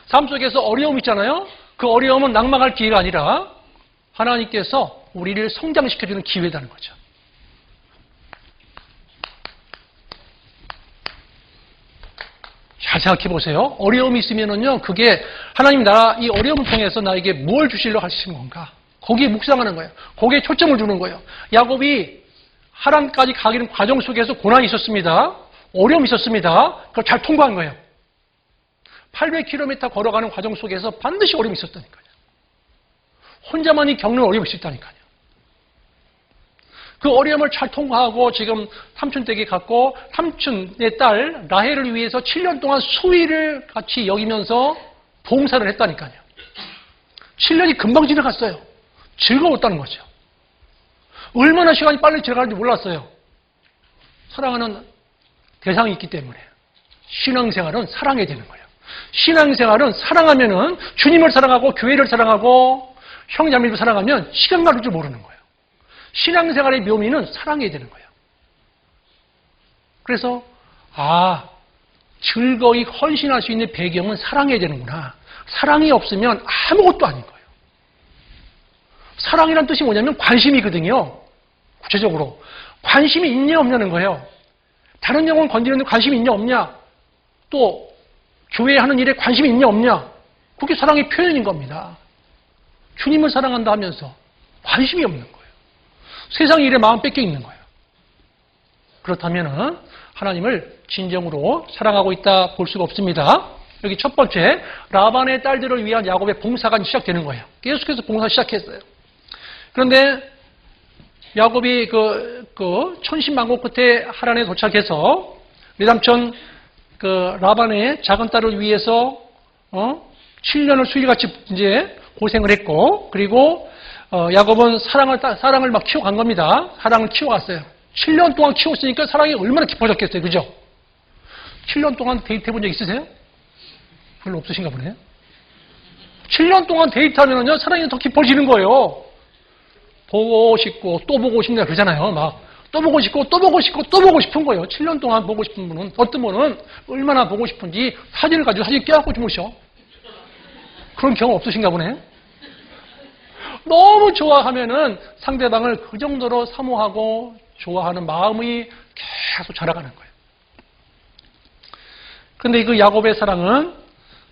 삶 속에서 어려움 있잖아요. 그 어려움은 낭망할 기회가 아니라 하나님께서 우리를 성장시켜주는 기회다는 거죠. 잘 생각해 보세요. 어려움이 있으면은요, 그게 하나님 이 어려움을 통해서 나에게 뭘 주시려고 하시는 건가? 거기에 묵상하는 거예요. 거기에 초점을 두는 거예요. 야곱이 하란까지 가기는 과정 속에서 고난이 있었습니다. 어려움이 있었습니다. 그걸 잘 통과한 거예요. 800km 걸어가는 과정 속에서 반드시 어려움이 있었다니까요. 혼자만이 겪는 어려움이 있었다니까요. 그 어려움을 잘 통과하고 지금 삼촌 댁에 갔고 삼촌의 딸 라헬을 위해서 7년 동안 수위를 같이 여기면서 봉사를 했다니까요. 7년이 금방 지나갔어요. 즐거웠다는 거죠. 얼마나 시간이 빨리 지나가는지 몰랐어요. 사랑하는 대상이 있기 때문에. 신앙생활은 사랑해야 되는 거예요. 신앙생활은 사랑하면은 주님을 사랑하고 교회를 사랑하고 형제자매를 사랑하면 시간 가는 줄 모르는 거예요. 신앙생활의 묘미는 사랑해야 되는 거예요. 그래서 즐거이 헌신할 수 있는 배경은 사랑해야 되는구나. 사랑이 없으면 아무것도 아닌 거예요. 사랑이란 뜻이 뭐냐면 관심이거든요. 구체적으로. 관심이 있냐 없냐는 거예요. 다른 영혼 건드리는데 관심이 있냐 없냐. 또 교회에 하는 일에 관심이 있냐 없냐. 그게 사랑의 표현인 겁니다. 주님을 사랑한다 하면서 관심이 없는 거예요. 세상 일에 마음 뺏겨 있는 거예요. 그렇다면 하나님을 진정으로 사랑하고 있다 볼 수가 없습니다. 여기 첫 번째, 라반의 딸들을 위한 야곱의 봉사가 시작되는 거예요. 계속해서 봉사 시작했어요. 그런데 야곱이 천신만고 끝에 하란에 도착해서 외삼촌 라반의 작은 딸을 위해서 7년을 수일같이 이제 고생을 했고, 그리고 야곱은 사랑을 막 키워간 겁니다. 사랑을 키워갔어요. 7년 동안 키웠으니까 사랑이 얼마나 깊어졌겠어요. 그죠? 7년 동안 데이트 해본 적 있으세요? 별로 없으신가 보네요. 7년 동안 데이트하면요, 사랑이 더 깊어지는 거예요. 보고 싶고 또 보고 싶냐 그러잖아요. 막 또 보고 싶고 또 보고 싶고 또 보고 싶은 거예요. 7년 동안 보고 싶은 분은, 어떤 분은 얼마나 보고 싶은지 사진을 가지고 사진 껴안고 주무셔. 그런 경험 없으신가 보네. 너무 좋아하면은 상대방을 그 정도로 사모하고 좋아하는 마음이 계속 자라가는 거예요. 그런데 그 야곱의 사랑은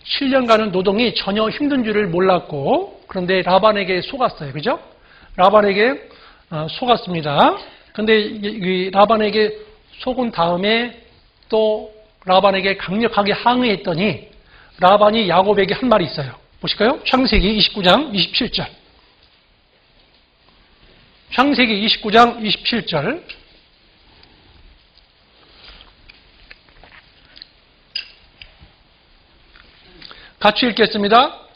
7년간의 노동이 전혀 힘든 줄을 몰랐고, 그런데 라반에게 속았어요. 그죠? 라반에게 속았습니다. 근데 라반에게 속은 다음에 또 라반에게 강력하게 항의했더니 라반이 야곱에게 한 말이 있어요. 보실까요? 창세기 29장 27절. 창세기 29장 27절. 같이 읽겠습니다.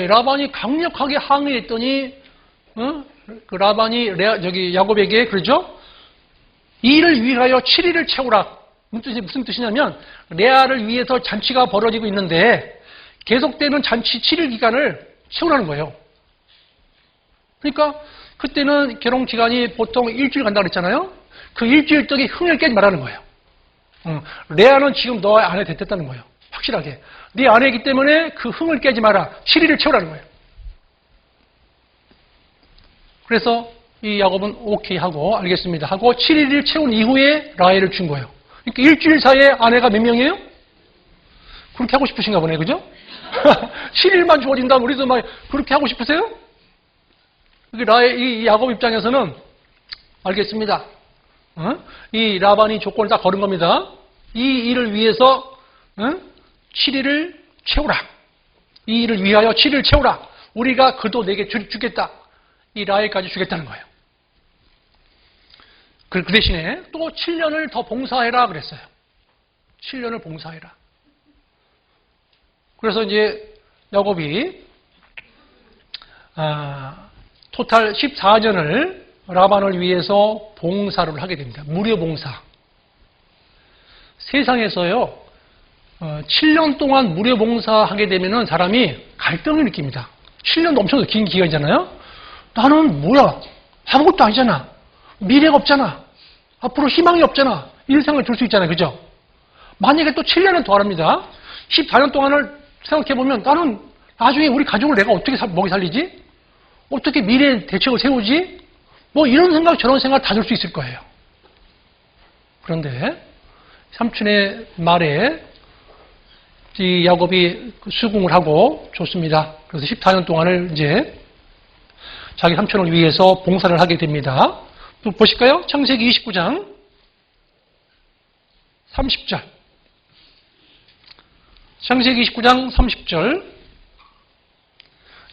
라반이 강력하게 항의했더니 그 라반이 야곱에게 그러죠? 이를 위하여 7일을 채우라. 무슨 뜻이냐면 레아를 위해서 잔치가 벌어지고 있는데 계속되는 잔치 7일 기간을 채우라는 거예요. 그러니까 그때는 결혼 기간이 보통 일주일 간다고 그랬잖아요. 그 일주일 동안 흥을 깨지 말라는 거예요. 레아는 지금 너 아내 됐다는 거예요. 확실하게. 네 아내이기 때문에 그 흥을 깨지 마라. 7일을 채우라는 거예요. 그래서 이 야곱은 오케이 하고 알겠습니다 하고 7일을 채운 이후에 라헬을 준 거예요. 그러니까 일주일 사이에 아내가 몇 명이에요? 그렇게 하고 싶으신가 보네. 그죠? 7일만 주어진다면 우리도 막 그렇게 하고 싶으세요? 이 야곱 입장에서는 알겠습니다. 이 라반이 조건을 다 걸은 겁니다. 이 일을 위해서 7일을 채우라. 이 일을 위하여 7일을 채우라. 우리가 그도 내게 주겠다. 이 라헬까지 주겠다는 거예요. 그 대신에 또 7년을 더 봉사해라 그랬어요. 7년을 봉사해라. 그래서 이제 야곱이 토탈 14년을 라반을 위해서 봉사를 하게 됩니다. 무료 봉사. 세상에서요, 7년 동안 무료 봉사하게 되면은 사람이 갈등을 느낍니다. 7년도 엄청 긴 기간이잖아요. 나는 뭐야? 아무것도 아니잖아. 미래가 없잖아. 앞으로 희망이 없잖아. 이런 생각을 들 수 있잖아요. 그죠? 만약에 또 7년을 더 하랍니다. 14년 동안을 생각해보면 나는 나중에 우리 가족을 내가 어떻게 먹이 살리지? 어떻게 미래 대책을 세우지? 뭐 이런 생각 저런 생각 다 들 수 있을 거예요. 그런데 삼촌의 말에 이 야곱이 수긍을 하고 좋습니다. 그래서 14년 동안을 이제 자기 삼촌을 위해서 봉사를 하게 됩니다. 또 보실까요? 창세기 29장 30절. 창세기 29장 30절.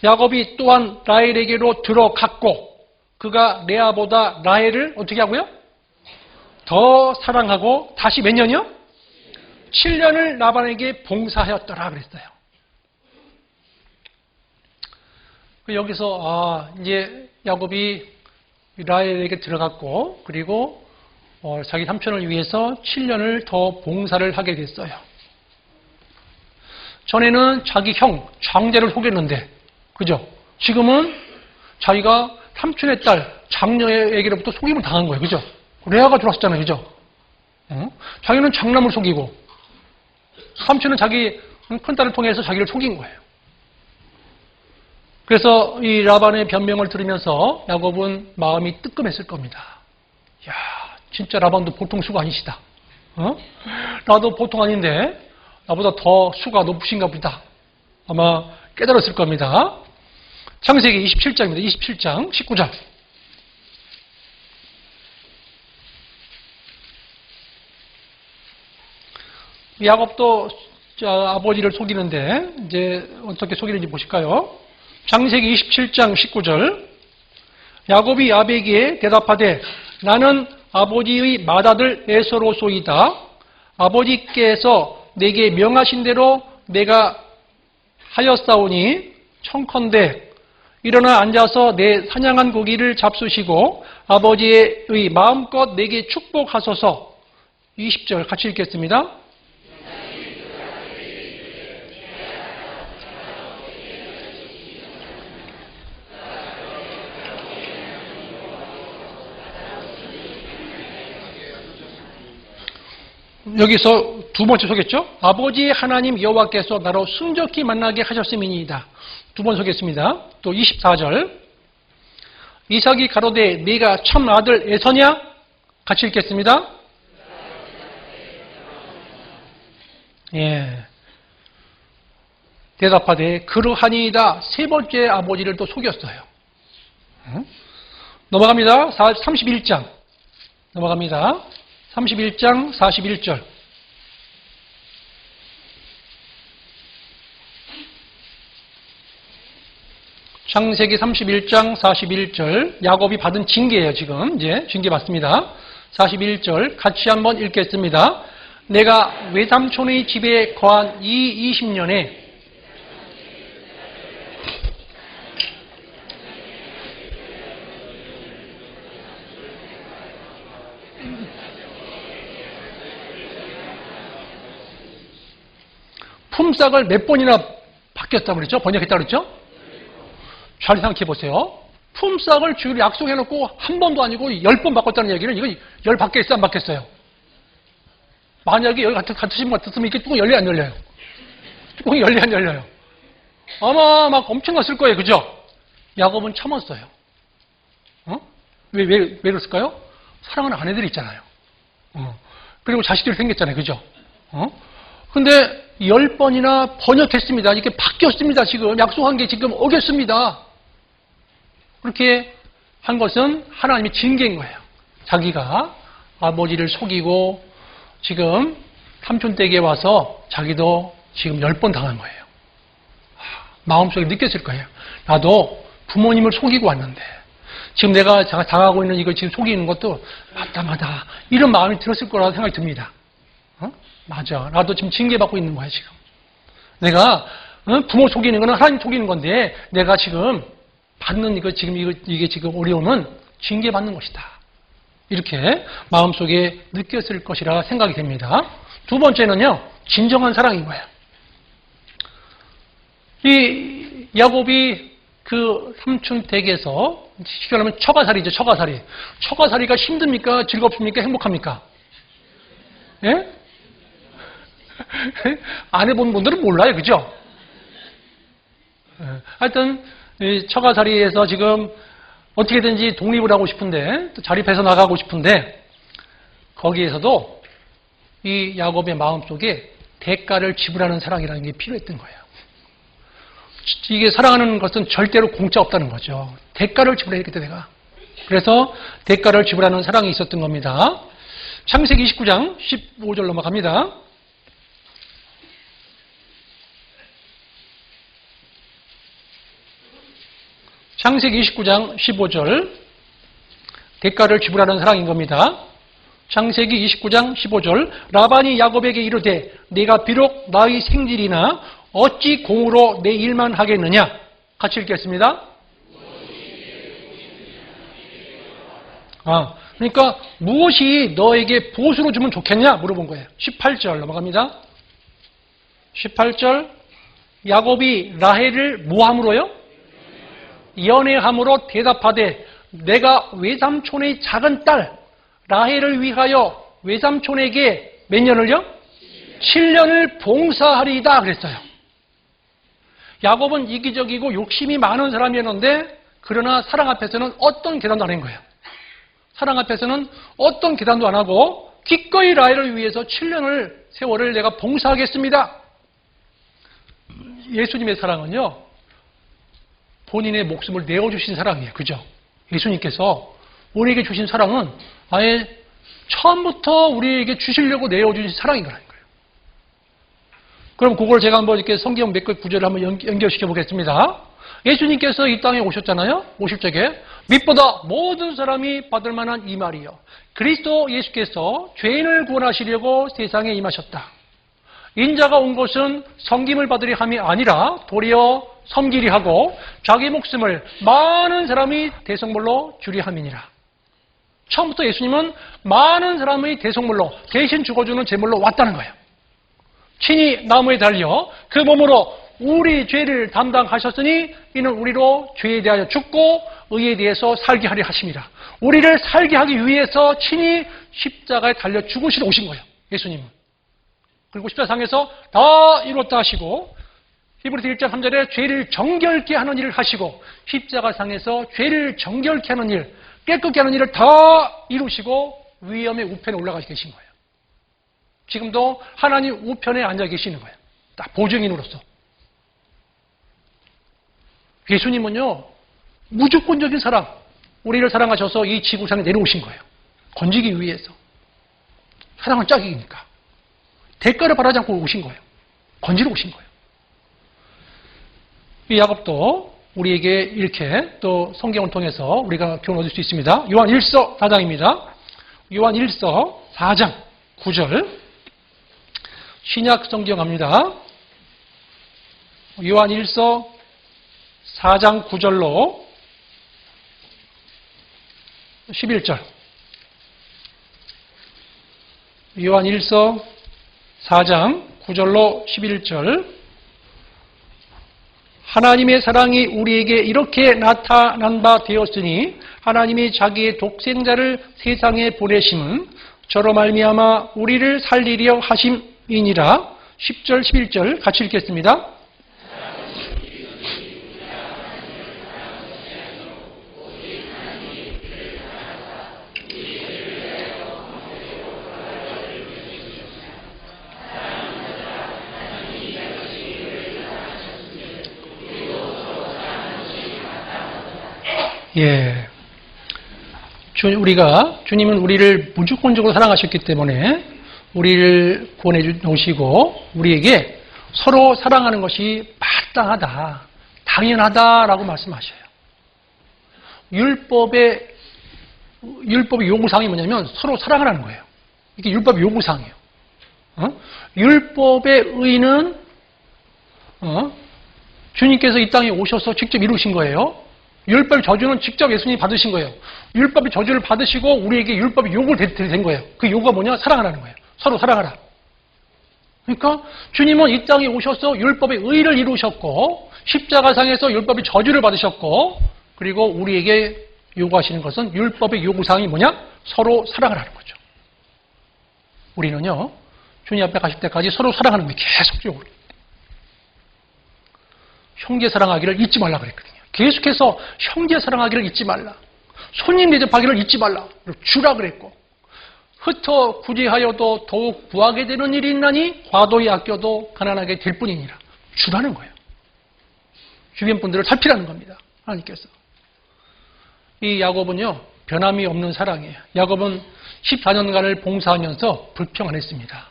야곱이 또한 라헬에게로 들어갔고 그가 레아보다 라헬을 어떻게 하고요? 더 사랑하고 다시 몇 년이요? 7년을 라반에게 봉사하였더라 그랬어요. 여기서 이제 야곱이 라헬에게 들어갔고 그리고 자기 삼촌을 위해서 7년을 더 봉사를 하게 됐어요. 전에는 자기 형 장제를 속였는데 그죠? 지금은 자기가 삼촌의 딸 장녀에게로부터 속임을 당한 거예요. 그죠? 레아가 들어왔었잖아요. 그죠? 자기는 장남을 속이고 삼촌은 자기 큰딸을 통해서 자기를 속인 거예요. 그래서 이 라반의 변명을 들으면서 야곱은 마음이 뜨끔했을 겁니다. 야, 진짜 라반도 보통 수가 아니시다. 나도 보통 아닌데 나보다 더 수가 높으신가 보다. 아마 깨달았을 겁니다. 창세기 27장입니다. 27장 19절. 야곱도 아버지를 속이는데 이제 어떻게 속이는지 보실까요? 창세기 27장 19절. 야곱이 아베에게 대답하되 나는 아버지의 맏아들 에서로소이다. 아버지께서 내게 명하신 대로 내가 하였사오니 청컨대 일어나 앉아서 내 사냥한 고기를 잡수시고 아버지의 마음껏 내게 축복하소서. 20절 같이 읽겠습니다. 여기서 두 번째 속였죠? 아버지 하나님 여호와께서 나로 순적히 만나게 하셨음이니이다. 두 번 속였습니다. 또 24절. 이삭이 가로되 네가 참 아들 에서냐? 같이 읽겠습니다. 예. 대답하되 그러하니이다. 세 번째 아버지를 또 속였어요. 넘어갑니다. 31장. 넘어갑니다. 31장 41절. 창세기 31장 41절. 야곱이 받은 징계예요, 지금. 이제 징계 받습니다. 41절 같이 한번 읽겠습니다. 내가 외삼촌의 집에 거한 이 20년에 품삯을 몇 번이나 바뀌었다고 그랬죠? 번역했다고 그랬죠? 잘 생각해 보세요. 품삯을 주기로 약속해놓고 한 번도 아니고 10번 바꿨다는 얘기는 이거 10 바뀌었어요? 안 바뀌었어요? 만약에 여기 같으신 분 같았으면 이게 뚜껑이 열려요? 안 열려요? 뚜껑이 열려요? 안 열려요? 아마 막 엄청났을 거예요. 그죠? 야곱은 참았어요. 왜 그랬을까요? 사랑하는 아내들이 있잖아요. 그리고 자식들이 생겼잖아요. 그죠? 근데 10번이나 번역했습니다. 이게 바뀌었습니다. 지금 약속한 게 지금 어겼습니다. 그렇게 한 것은 하나님의 징계인 거예요. 자기가 아버지를 속이고 지금 삼촌 댁에 와서 자기도 지금 10번 당한 거예요. 마음속에 느꼈을 거예요. 나도 부모님을 속이고 왔는데 지금 내가 당하고 있는 이거 지금 속이는 것도 맞다. 이런 마음이 들었을 거라고 생각이 듭니다. 맞아. 나도 지금 징계받고 있는 거야, 지금. 내가, 부모 속이는 거는 하나님 속이는 건데, 내가 지금 받는 이게 지금 어려움은 징계받는 것이다. 이렇게 마음속에 느꼈을 것이라 생각이 됩니다. 두 번째는요, 진정한 사랑인 거예요. 이 야곱이 그 삼촌 댁에서, 쉽게 말하면 처가살이죠, 처가살이. 처가살이가 힘듭니까? 즐겁습니까? 행복합니까? 예? 안 해본 분들은 몰라요. 그죠? 하여튼 처가살이에서 지금 어떻게든지 독립을 하고 싶은데 또 자립해서 나가고 싶은데 거기에서도 이 야곱의 마음속에 대가를 지불하는 사랑이라는 게 필요했던 거예요. 이게 사랑하는 것은 절대로 공짜 없다는 거죠. 대가를 지불해야겠다, 내가. 그래서 대가를 지불하는 사랑이 있었던 겁니다. 창세기 29장 15절 넘어갑니다. 창세기 29장 15절, 대가를 지불하는 사랑인 겁니다. 창세기 29장 15절, 라반이 야곱에게 이르되 네가 비록 나의 생질이나 어찌 공으로 내 일만 하겠느냐. 같이 읽겠습니다. 그러니까 무엇이 너에게 보수로 주면 좋겠냐 물어본 거예요. 18절 넘어갑니다. 18절, 야곱이 라헬을 뭐함으로요? 연애함으로 대답하되 내가 외삼촌의 작은 딸 라헬을 위하여 외삼촌에게 몇 년을요? 7년을 봉사하리이다 그랬어요. 야곱은 이기적이고 욕심이 많은 사람이었는데 그러나 사랑 앞에서는 어떤 계산도 안 한 거예요. 사랑 앞에서는 어떤 계산도 안 하고 기꺼이 라헬을 위해서 7년을 세월을 내가 봉사하겠습니다. 예수님의 사랑은요, 본인의 목숨을 내어주신 사랑이에요. 그죠? 예수님께서 우리에게 주신 사랑은 아예 처음부터 우리에게 주시려고 내어주신 사랑인 거라는 거예요. 그럼 그걸 제가 한번 이렇게 성경 몇 구절을 한번 연결시켜 보겠습니다. 예수님께서 이 땅에 오셨잖아요. 오실 적에 빛보다 모든 사람이 받을 만한 이 말이요. 그리스도 예수께서 죄인을 구원하시려고 세상에 임하셨다. 인자가 온 것은 섬김을 받으려 함이 아니라 도리어 섬기리 하고 자기 목숨을 많은 사람이 대속물로 주리 함이니라. 처음부터 예수님은 많은 사람의 대속물로 대신 죽어주는 제물로 왔다는 거예요. 친히 나무에 달려 그 몸으로 우리 죄를 담당하셨으니 이는 우리로 죄에 대하여 죽고 의에 대해서 살게 하려 하심이라. 우리를 살게 하기 위해서 친히 십자가에 달려 죽으시러 오신 거예요. 예수님은. 그리고 십자상에서 다 이뤘다 하시고 히브리서 1장 3절에 죄를 정결케 하는 일을 하시고 십자가상에서 죄를 정결케 하는 일, 깨끗게 하는 일을 다 이루시고 위엄의 우편에 올라가 계신 거예요. 지금도 하나님 우편에 앉아 계시는 거예요. 딱 보증인으로서. 예수님은요, 무조건적인 사랑, 우리를 사랑하셔서 이 지구상에 내려오신 거예요. 건지기 위해서. 사랑은 짝이니까. 대가를 바라지 않고 오신 거예요. 건지러 오신 거예요. 이 야곱도 우리에게 이렇게 또 성경을 통해서 우리가 교훈을 얻을 수 있습니다. 요한 1서 4장입니다. 요한 1서 4장 9절. 신약 성경 갑니다. 요한 1서 4장 9절로 11절. 요한 1서 4장 9절로 11절. 하나님의 사랑이 우리에게 이렇게 나타난 바 되었으니 하나님이 자기의 독생자를 세상에 보내심은 저로 말미암아 우리를 살리려 하심이니라. 10절 11절 같이 읽겠습니다. 예. 주님은 우리를 무조건적으로 사랑하셨기 때문에 우리를 구원해 주시고 우리에게 서로 사랑하는 것이 마땅하다, 당연하다라고 말씀하셔요. 율법의 요구사항이 뭐냐면 서로 사랑하라는 거예요. 이게 율법의 요구사항이에요. 율법의 의는 주님께서 이 땅에 오셔서 직접 이루신 거예요. 율법의 저주는 직접 예수님이 받으신 거예요. 율법의 저주를 받으시고 우리에게 율법의 요구를 된 거예요. 그 요구가 뭐냐? 사랑하라는 거예요. 서로 사랑하라. 그러니까 주님은 이 땅에 오셔서 율법의 의를 이루셨고 십자가상에서 율법의 저주를 받으셨고 그리고 우리에게 요구하시는 것은 율법의 요구사항이 뭐냐? 서로 사랑하라는 거죠. 우리는요, 주님 앞에 가실 때까지 서로 사랑하는 거예요. 계속적으로. 형제 사랑하기를 잊지 말라 그랬거든요. 계속해서 형제 사랑하기를 잊지 말라. 손님 대접하기를 잊지 말라. 주라 그랬고 흩어 구제하여도 더욱 구하게 되는 일이 있나니 과도히 아껴도 가난하게 될 뿐이니라. 주라는 거예요. 주변 분들을 살피라는 겁니다. 하나님께서. 이 야곱은요, 변함이 없는 사랑이에요. 야곱은 14년간을 봉사하면서 불평 안 했습니다.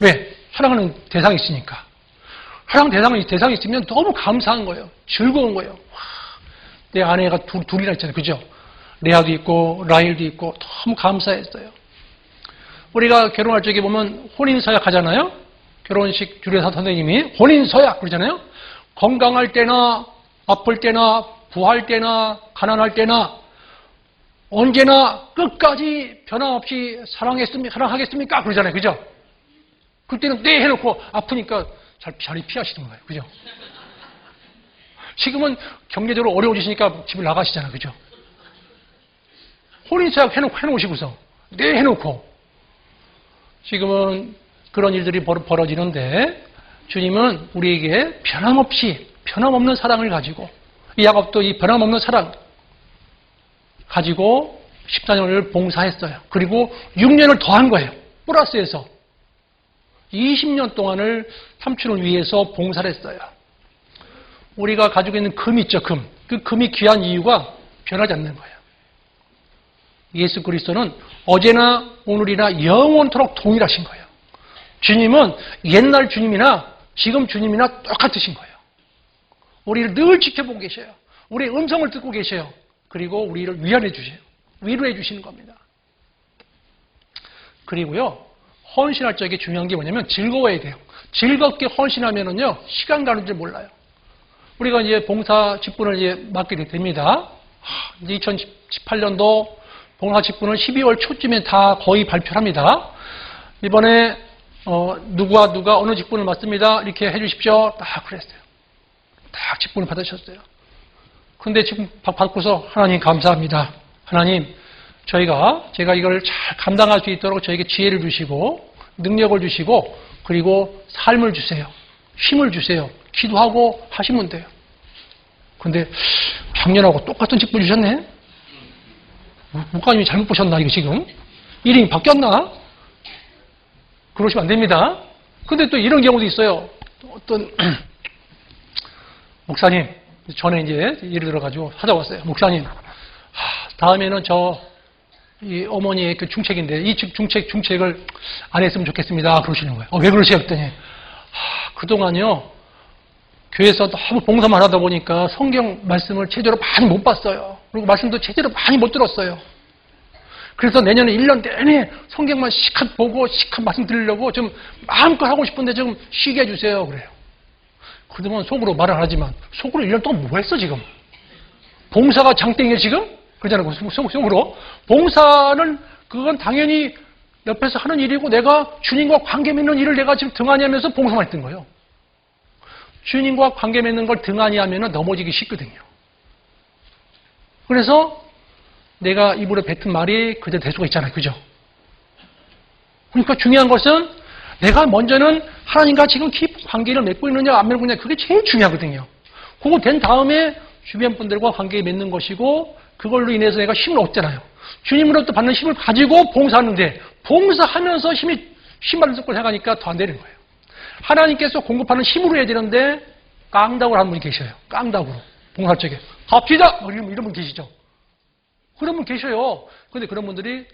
왜? 사랑하는 대상이 있으니까. 사랑 대상이 있으면 너무 감사한 거예요. 즐거운 거예요. 와, 내 아내가 둘이나 있잖아요. 그죠? 레아도 있고 라헬도 있고 너무 감사했어요. 우리가 결혼할 적에 보면 혼인서약 하잖아요. 결혼식 주례사 선생님이 혼인서약 그러잖아요. 건강할 때나 아플 때나 부할 때나 가난할 때나 언제나 끝까지 변함없이 사랑하겠습니까? 그러잖아요. 그죠? 그때는 네 해놓고 아프니까 자리 피하시는 거예요. 그죠? 지금은 경제적으로 어려워지시니까 집을 나가시잖아요. 그죠? 혼인서약 해놓으시고서 네 해놓고 지금은 그런 일들이 벌어지는데 주님은 우리에게 변함없는 사랑을 가지고 이 야곱도 이 변함없는 사랑 가지고 14년을 봉사했어요. 그리고 6년을 더한 거예요. 플러스해서 20년 동안을 삼촌을 위해서 봉사를 했어요. 우리가 가지고 있는 금 있죠, 금. 그 금이 귀한 이유가 변하지 않는 거예요. 예수 그리스도는 어제나 오늘이나 영원토록 동일하신 거예요. 주님은 옛날 주님이나 지금 주님이나 똑같으신 거예요. 우리를 늘 지켜보고 계셔요. 우리의 음성을 듣고 계셔요. 그리고 우리를 위안해 주세요. 위로해 주시는 겁니다. 그리고요, 헌신할 적에 중요한 게 뭐냐면 즐거워야 돼요. 즐겁게 헌신하면은요, 시간 가는 줄 몰라요. 우리가 이제 봉사 직분을 이제 맡게 됩니다. 이제 2018년도 봉사 직분을 12월 초쯤에 다 거의 발표를 합니다. 이번에 누가 어느 직분을 맡습니다. 이렇게 해주십시오. 딱 그랬어요. 딱 직분을 받으셨어요. 근데 지금 받고서 하나님 감사합니다. 하나님 제가 이걸 잘 감당할 수 있도록 저에게 지혜를 주시고 능력을 주시고 그리고 삶을 주세요. 힘을 주세요. 기도하고 하시면 돼요. 근데 작년하고 똑같은 직분 주셨네? 목사님이 잘못 보셨나 이거 지금? 이름이 바뀌었나? 그러시면 안 됩니다. 근데 또 이런 경우도 있어요. 어떤 목사님 전에 이제 예를 들어가지고 찾아왔어요. 목사님 다음에는 이 어머니의 그 중책인데 이 중책을 안 했으면 좋겠습니다. 그러시는 거예요. 왜 그러세요? 했더니 그동안요 교회에서 너무 봉사만 하다 보니까 성경 말씀을 제대로 많이 못 봤어요. 그리고 말씀도 제대로 많이 못 들었어요. 그래서 내년에 1년 내내 성경만 시컷 보고 시컷 말씀 드리려고 좀 마음껏 하고 싶은데 좀 쉬게 해주세요. 그래요. 그러면 속으로 말은 안 하지만 속으로 1년 동안 뭐 했어 지금? 봉사가 장땡이에요 지금? 그러잖아요. 속으로. 봉사는 그건 당연히 옆에서 하는 일이고 내가 주님과 관계 맺는 일을 내가 지금 등한히 하면서 봉사만 했던 거예요. 주님과 관계 맺는 걸 등한히 하면 넘어지기 쉽거든요. 그래서 내가 입으로 뱉은 말이 그대로 될 수가 있잖아요. 그죠? 그러니까 중요한 것은 내가 먼저는 하나님과 지금 깊은 관계를 맺고 있느냐 안 맺고 있느냐 그게 제일 중요하거든요. 그거 된 다음에 주변 분들과 관계 맺는 것이고 그걸로 인해서 내가 힘을 얻잖아요. 주님으로부터 받는 힘을 가지고 봉사하는데 봉사하면서 힘을 걸 해가니까 더 안 되는 거예요. 하나님께서 공급하는 힘으로 해야 되는데 깡다구로 하는 분이 계셔요. 깡다구로. 봉사할 적에 갑시다! 이런 분 계시죠? 그런 분 계셔요. 그런데 그런 분들이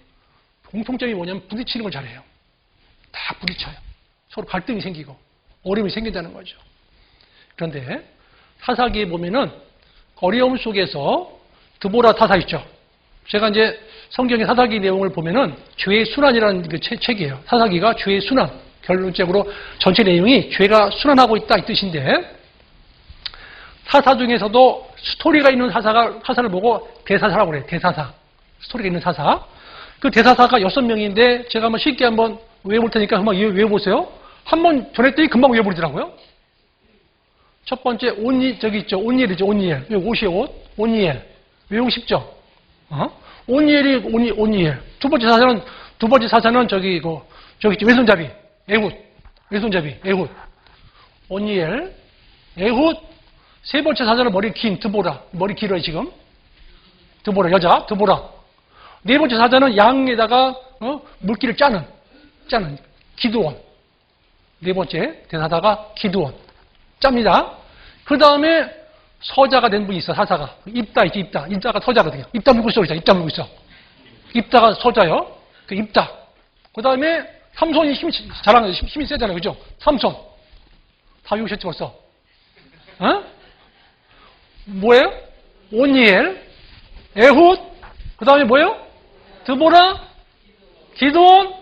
공통점이 뭐냐면 부딪히는 걸 잘해요. 다 부딪혀요. 서로 갈등이 생기고 어려움이 생긴다는 거죠. 그런데 사사기에 보면은 어려움 속에서 드보라 타사 있죠. 제가 이제 성경의 사사기 내용을 보면은 죄의 순환이라는 그 책이에요. 사사기가 죄의 순환. 결론적으로 전체 내용이 죄가 순환하고 있다 이 뜻인데 사사 중에서도 스토리가 있는 사사를 보고 대사사라고 그래요. 대사사. 스토리가 있는 사사. 그 대사사가 6명인데 제가 한번 쉽게 한번 외워볼 테니까 한번 외워보세요. 한번 전했더니 금방 외워버리더라고요. 첫 번째 온니엘이죠. 온니엘. 옷이 옷. 온니엘. 외우기 쉽죠? 온니엘. 두 번째 사사는 저기 왼손잡이. 에훗. 왼손잡이. 에훗. 온니엘. 에훗. 세 번째 사자는 머리 긴 드보라. 머리 길어요, 지금. 드보라, 여자. 드보라. 네 번째 사자는 양에다가, 물기를 짜는 기드온. 네 번째 대사다가 기드온. 짭니다. 그 다음에 서자가 된 분이 있어, 사사가. 입다 있지, 입다. 입다가 서자거든요. 입다 물고 있어, 입다 물고 있어. 입다가 서자요. 그 입다. 그 다음에 삼손이 힘이 잘하는, 힘이 세잖아요. 그죠? 삼손. 다 외우셨지 벌써? 어? 뭐예요? 온니엘, 에훗, 그 다음에 뭐예요? 드보라, 기돈,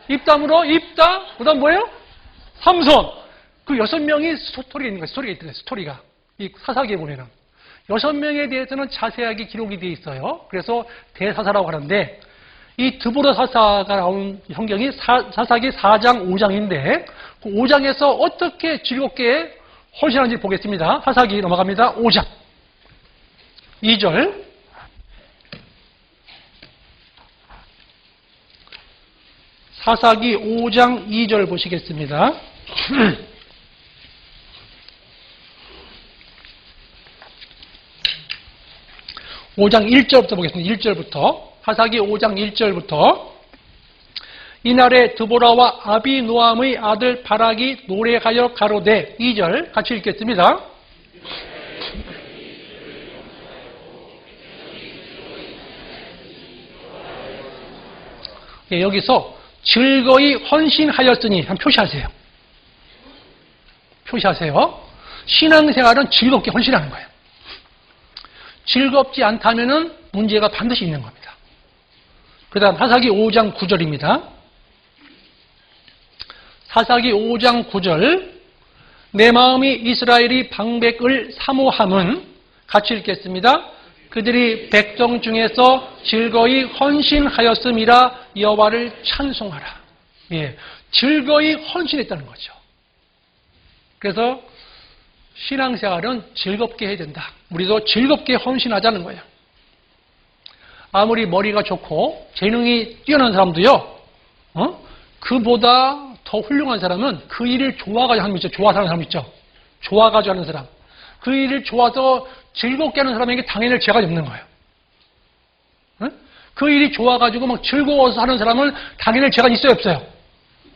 입담으로, 입다, 그 다음 뭐예요? 삼손. 그 6명이 스토리가 있는 거예요. 스토리가 있더라고요. 스토리가. 이 사사기에 보면은. 6명에 대해서는 자세하게 기록이 되어 있어요. 그래서 대사사라고 하는데, 이 드보라 사사가 나온 성경이 사사기 4장, 5장인데, 그 5장에서 어떻게 즐겁게 헌신하는지 보겠습니다. 사사기 넘어갑니다. 5장. 2절. 사사기 5장 2절 보시겠습니다. 5장 1절부터 보겠습니다. 1절부터. 사사기 5장 1절부터. 이날에 드보라와 아비노함의 아들 바락이 노래하여 가로되 2절 같이 읽겠습니다. 예, 여기서 즐거이 헌신하였으니 한번 표시하세요. 표시하세요. 신앙생활은 즐겁게 헌신하는 거예요. 즐겁지 않다면은 문제가 반드시 있는 겁니다. 그 다음 사사기 5장 9절입니다. 사사기 5장 9절. 내 마음이 이스라엘이 방백을 사모함은 같이 읽겠습니다. 그들이 백성 중에서 즐거이 헌신하였음이라 여호와를 찬송하라. 예, 즐거이 헌신했다는 거죠. 그래서 신앙생활은 즐겁게 해야 된다. 우리도 즐겁게 헌신하자는 거예요. 아무리 머리가 좋고 재능이 뛰어난 사람도요, 그보다 더 훌륭한 사람은 그 일을 좋아가지고 하는 사람 있죠. 좋아서 하는 사람 있죠. 좋아가지고 하는 사람. 그 일을 좋아서 즐겁게 하는 사람에게 당연히 죄가 없는 거예요. 그 일이 좋아가지고 막 즐거워서 하는 사람은 당연히 죄가 있어요, 없어요?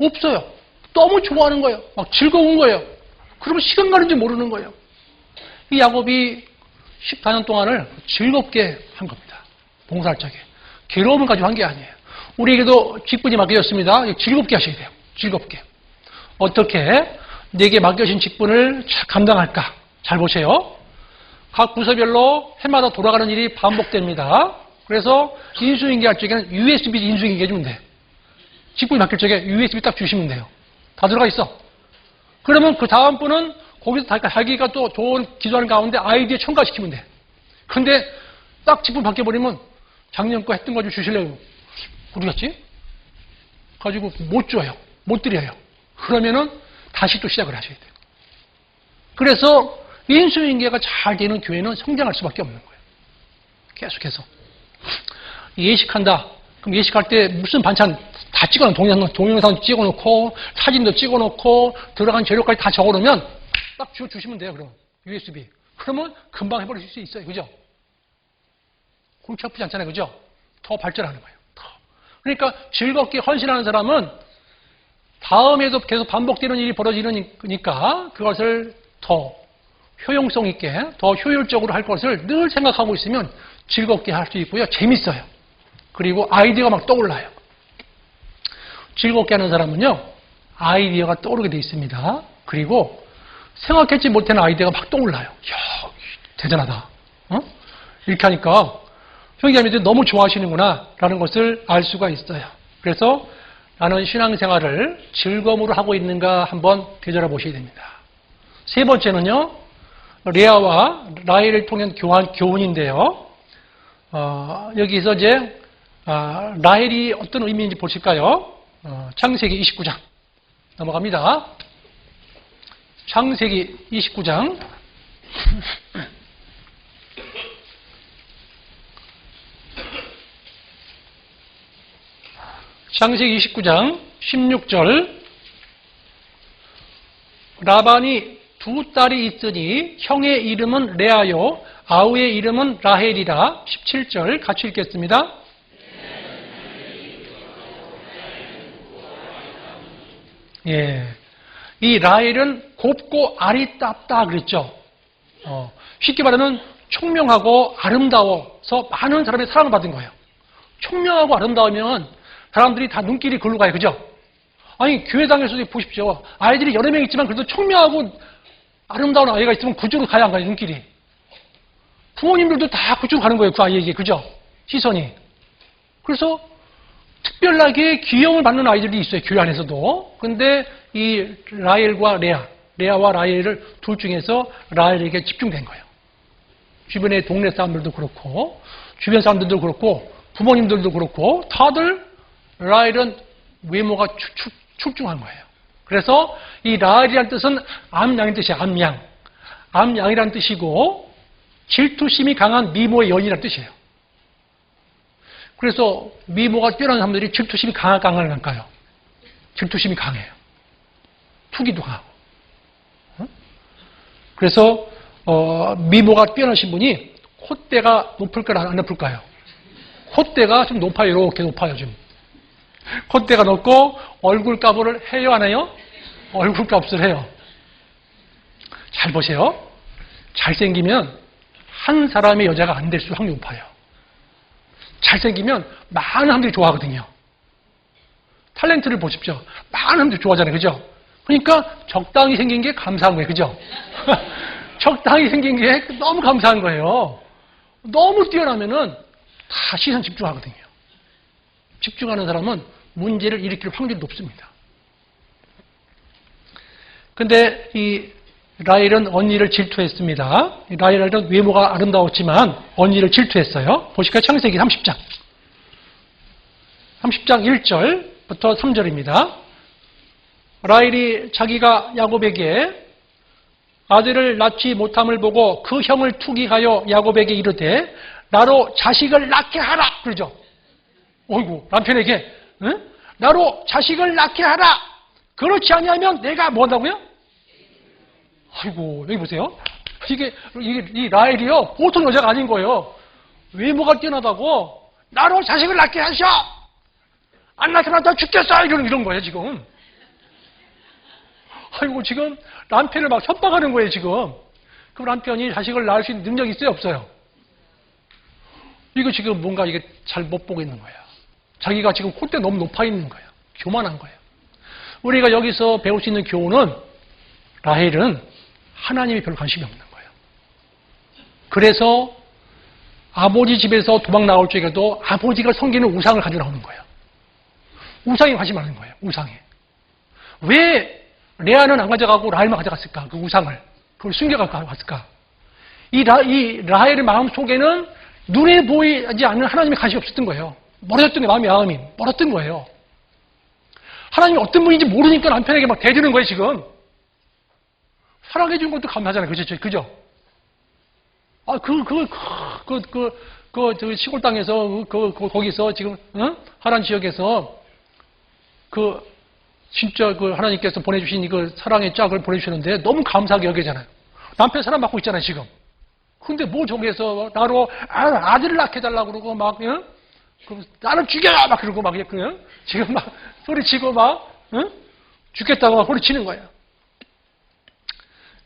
없어요. 너무 좋아하는 거예요. 막 즐거운 거예요. 그러면 시간 가는 줄 모르는 거예요. 이 야곱이 14년 동안을 즐겁게 한 겁니다. 봉사할 적에. 괴로움을 가지고 한 게 아니에요. 우리에게도 직분이 맡겨졌습니다. 즐겁게 하셔야 돼요. 즐겁게. 어떻게 내게 맡겨진 직분을 감당할까? 잘 보세요. 각 부서별로 해마다 돌아가는 일이 반복됩니다. 그래서 인수인계 할 적에는 USB 인수인계 해주면 돼. 직분이 맡길 적에 USB 딱 주시면 돼요. 다 들어가 있어. 그러면 그 다음 분은 거기서 자기가 또 좋은 기도하는 가운데 아이디어 첨가시키면 돼. 근데 딱 직분 바뀌어버리면 작년 거 했던 거 좀 주실래요? 어디갔지? 가지고 못 줘요. 못 드려요. 그러면은 다시 또 시작을 하셔야 돼요. 그래서 인수인계가 잘 되는 교회는 성장할 수밖에 없는 거예요. 계속해서. 예식한다. 그럼 예식할 때 무슨 반찬 다 찍어놓고, 동영상 찍어놓고, 사진도 찍어놓고, 들어간 재료까지 다 적어놓으면 딱 주시면 돼요, 그럼. USB. 그러면 금방 해버릴 수 있어요. 그죠? 골치 아프지 않잖아요. 그죠? 더 발전하는 거예요. 더. 그러니까 즐겁게 헌신하는 사람은 다음에도 계속 반복되는 일이 벌어지니까 그것을 더 효용성 있게, 더 효율적으로 할 것을 늘 생각하고 있으면 즐겁게 할 수 있고요. 재밌어요. 그리고 아이디어가 막 떠올라요. 즐겁게 하는 사람은요, 아이디어가 떠오르게 되어 있습니다. 그리고 생각했지 못한 아이디어가 막 떠올라요. 이야, 대단하다. 이렇게 하니까 형제자매들이 너무 좋아하시는구나 라는 것을 알 수가 있어요. 그래서 나는 신앙생활을 즐거움으로 하고 있는가 한번 되돌아 보셔야 됩니다. 세 번째는요, 레아와 라헬을 통한 교훈인데요. 여기서 이제 라헬이 어떤 의미인지 보실까요? 창세기 29장 넘어갑니다. 창세기 29장 창세기 29장 16절 라반이 두 딸이 있으니 형의 이름은 레아요 아우의 이름은 라헬이라. 17절 같이 읽겠습니다. 예, 이 라헬은 곱고 알이 땄다 그랬죠. 쉽게 말하면 총명하고 아름다워서 많은 사람의 사랑을 받은 거예요. 총명하고 아름다우면 사람들이 다 눈길이 글로 가요. 그죠? 아니, 교회당에서도 보십시오. 아이들이 여러 명 있지만 그래도 총명하고 아름다운 아이가 있으면 그쪽으로 가야 안 가요, 눈길이. 부모님들도 다 그쪽으로 가는 거예요, 그 아이에게. 그죠? 시선이. 그래서 특별하게 귀여움을 받는 아이들이 있어요, 교회 안에서도. 근데 이 라헬과 레아와 라헬을 둘 중에서 라헬에게 집중된 거예요. 주변의 동네 사람들도 그렇고, 주변 사람들도 그렇고, 부모님들도 그렇고, 다들 라헬은 외모가 출중한 거예요. 그래서 이 라헬이라는 뜻은 암양의 뜻이에요. 암양. 암양이라는 뜻이고 질투심이 강한 미모의 여인이라는 뜻이에요. 그래서 미모가 뛰어난 사람들이 질투심이 강할까요? 질투심이 강해요. 투기도 강하고. 그래서 미모가 뛰어나신 분이 콧대가 높을까요? 안 높을까요? 콧대가 좀 높아요. 이렇게 높아요. 지금. 콧대가 높고 얼굴값을 해요? 안 해요? 얼굴값을 해요. 잘 보세요. 잘생기면 한 사람의 여자가 안 될 수 확률이 높아요. 잘생기면 많은 사람들이 좋아하거든요. 탤런트를 보십시오. 많은 사람들이 좋아하잖아요. 그죠? 그러니까 적당히 생긴 게 감사한 거예요. 그죠? 적당히 생긴 게 너무 감사한 거예요. 너무 뛰어나면은 다 시선 집중하거든요. 집중하는 사람은 문제를 일으킬 확률이 높습니다. 근데 이 라헬은 언니를 질투했습니다. 라헬은 외모가 아름다웠지만 언니를 질투했어요. 보실까요? 창세기 30장. 30장 1절부터 3절입니다. 라헬이 자기가 야곱에게 아들을 낳지 못함을 보고 그 형을 투기하여 야곱에게 이르되 나로 자식을 낳게 하라. 그러죠. 어이구, 남편에게 응? 나로 자식을 낳게 하라. 그렇지 아니하면 내가 뭐 한다고요? 아이고, 여기 보세요. 이 라헬이요, 보통 여자가 아닌 거예요. 외모가 뛰어나다고, 나로 자식을 낳게 하셔! 안 나타나다 죽겠어! 이런 거예요, 지금. 아이고, 지금 남편을 막 협박하는 거예요, 지금. 그럼 남편이 자식을 낳을 수 있는 능력이 있어요, 없어요? 이거 지금 뭔가 이게 잘 못 보고 있는 거예요. 자기가 지금 콧대 너무 높아 있는 거예요. 교만한 거예요. 우리가 여기서 배울 수 있는 교훈은 라헬은 하나님이 별로 관심이 없는 거예요. 그래서 아버지 집에서 도망 나올 적에도 아버지가 섬기는 우상을 가지고 나오는 거예요. 우상에 관심 많은 거예요. 우상에. 왜 레아는 안 가져가고 라헬만 가져갔을까? 그 우상을. 그걸 숨겨갖고 갔을까? 이 라헬의 마음 속에는 눈에 보이지 않는 하나님의 관심이 없었던 거예요. 멀어졌던 게 마음이 멀었던 거예요. 하나님이 어떤 분인지 모르니까 남편에게 막 대드는 거예요, 지금. 사랑해 준 것도 감사하잖아요. 그죠? 아, 저 시골 땅에서, 거기서 지금, 응? 하란 지역에서, 진짜 하나님께서 보내주신 사랑의 짝을 보내주셨는데 너무 감사하게 여기잖아요. 남편 사랑받고 있잖아요, 지금. 근데 뭐 저기에서 나로 아들을 낳게 해달라고 그러고 막, 응? 나를 죽여라! 막 그러고 막, 응? 지금 막 소리치고 막, 응? 죽겠다고 막 소리치는 거예요.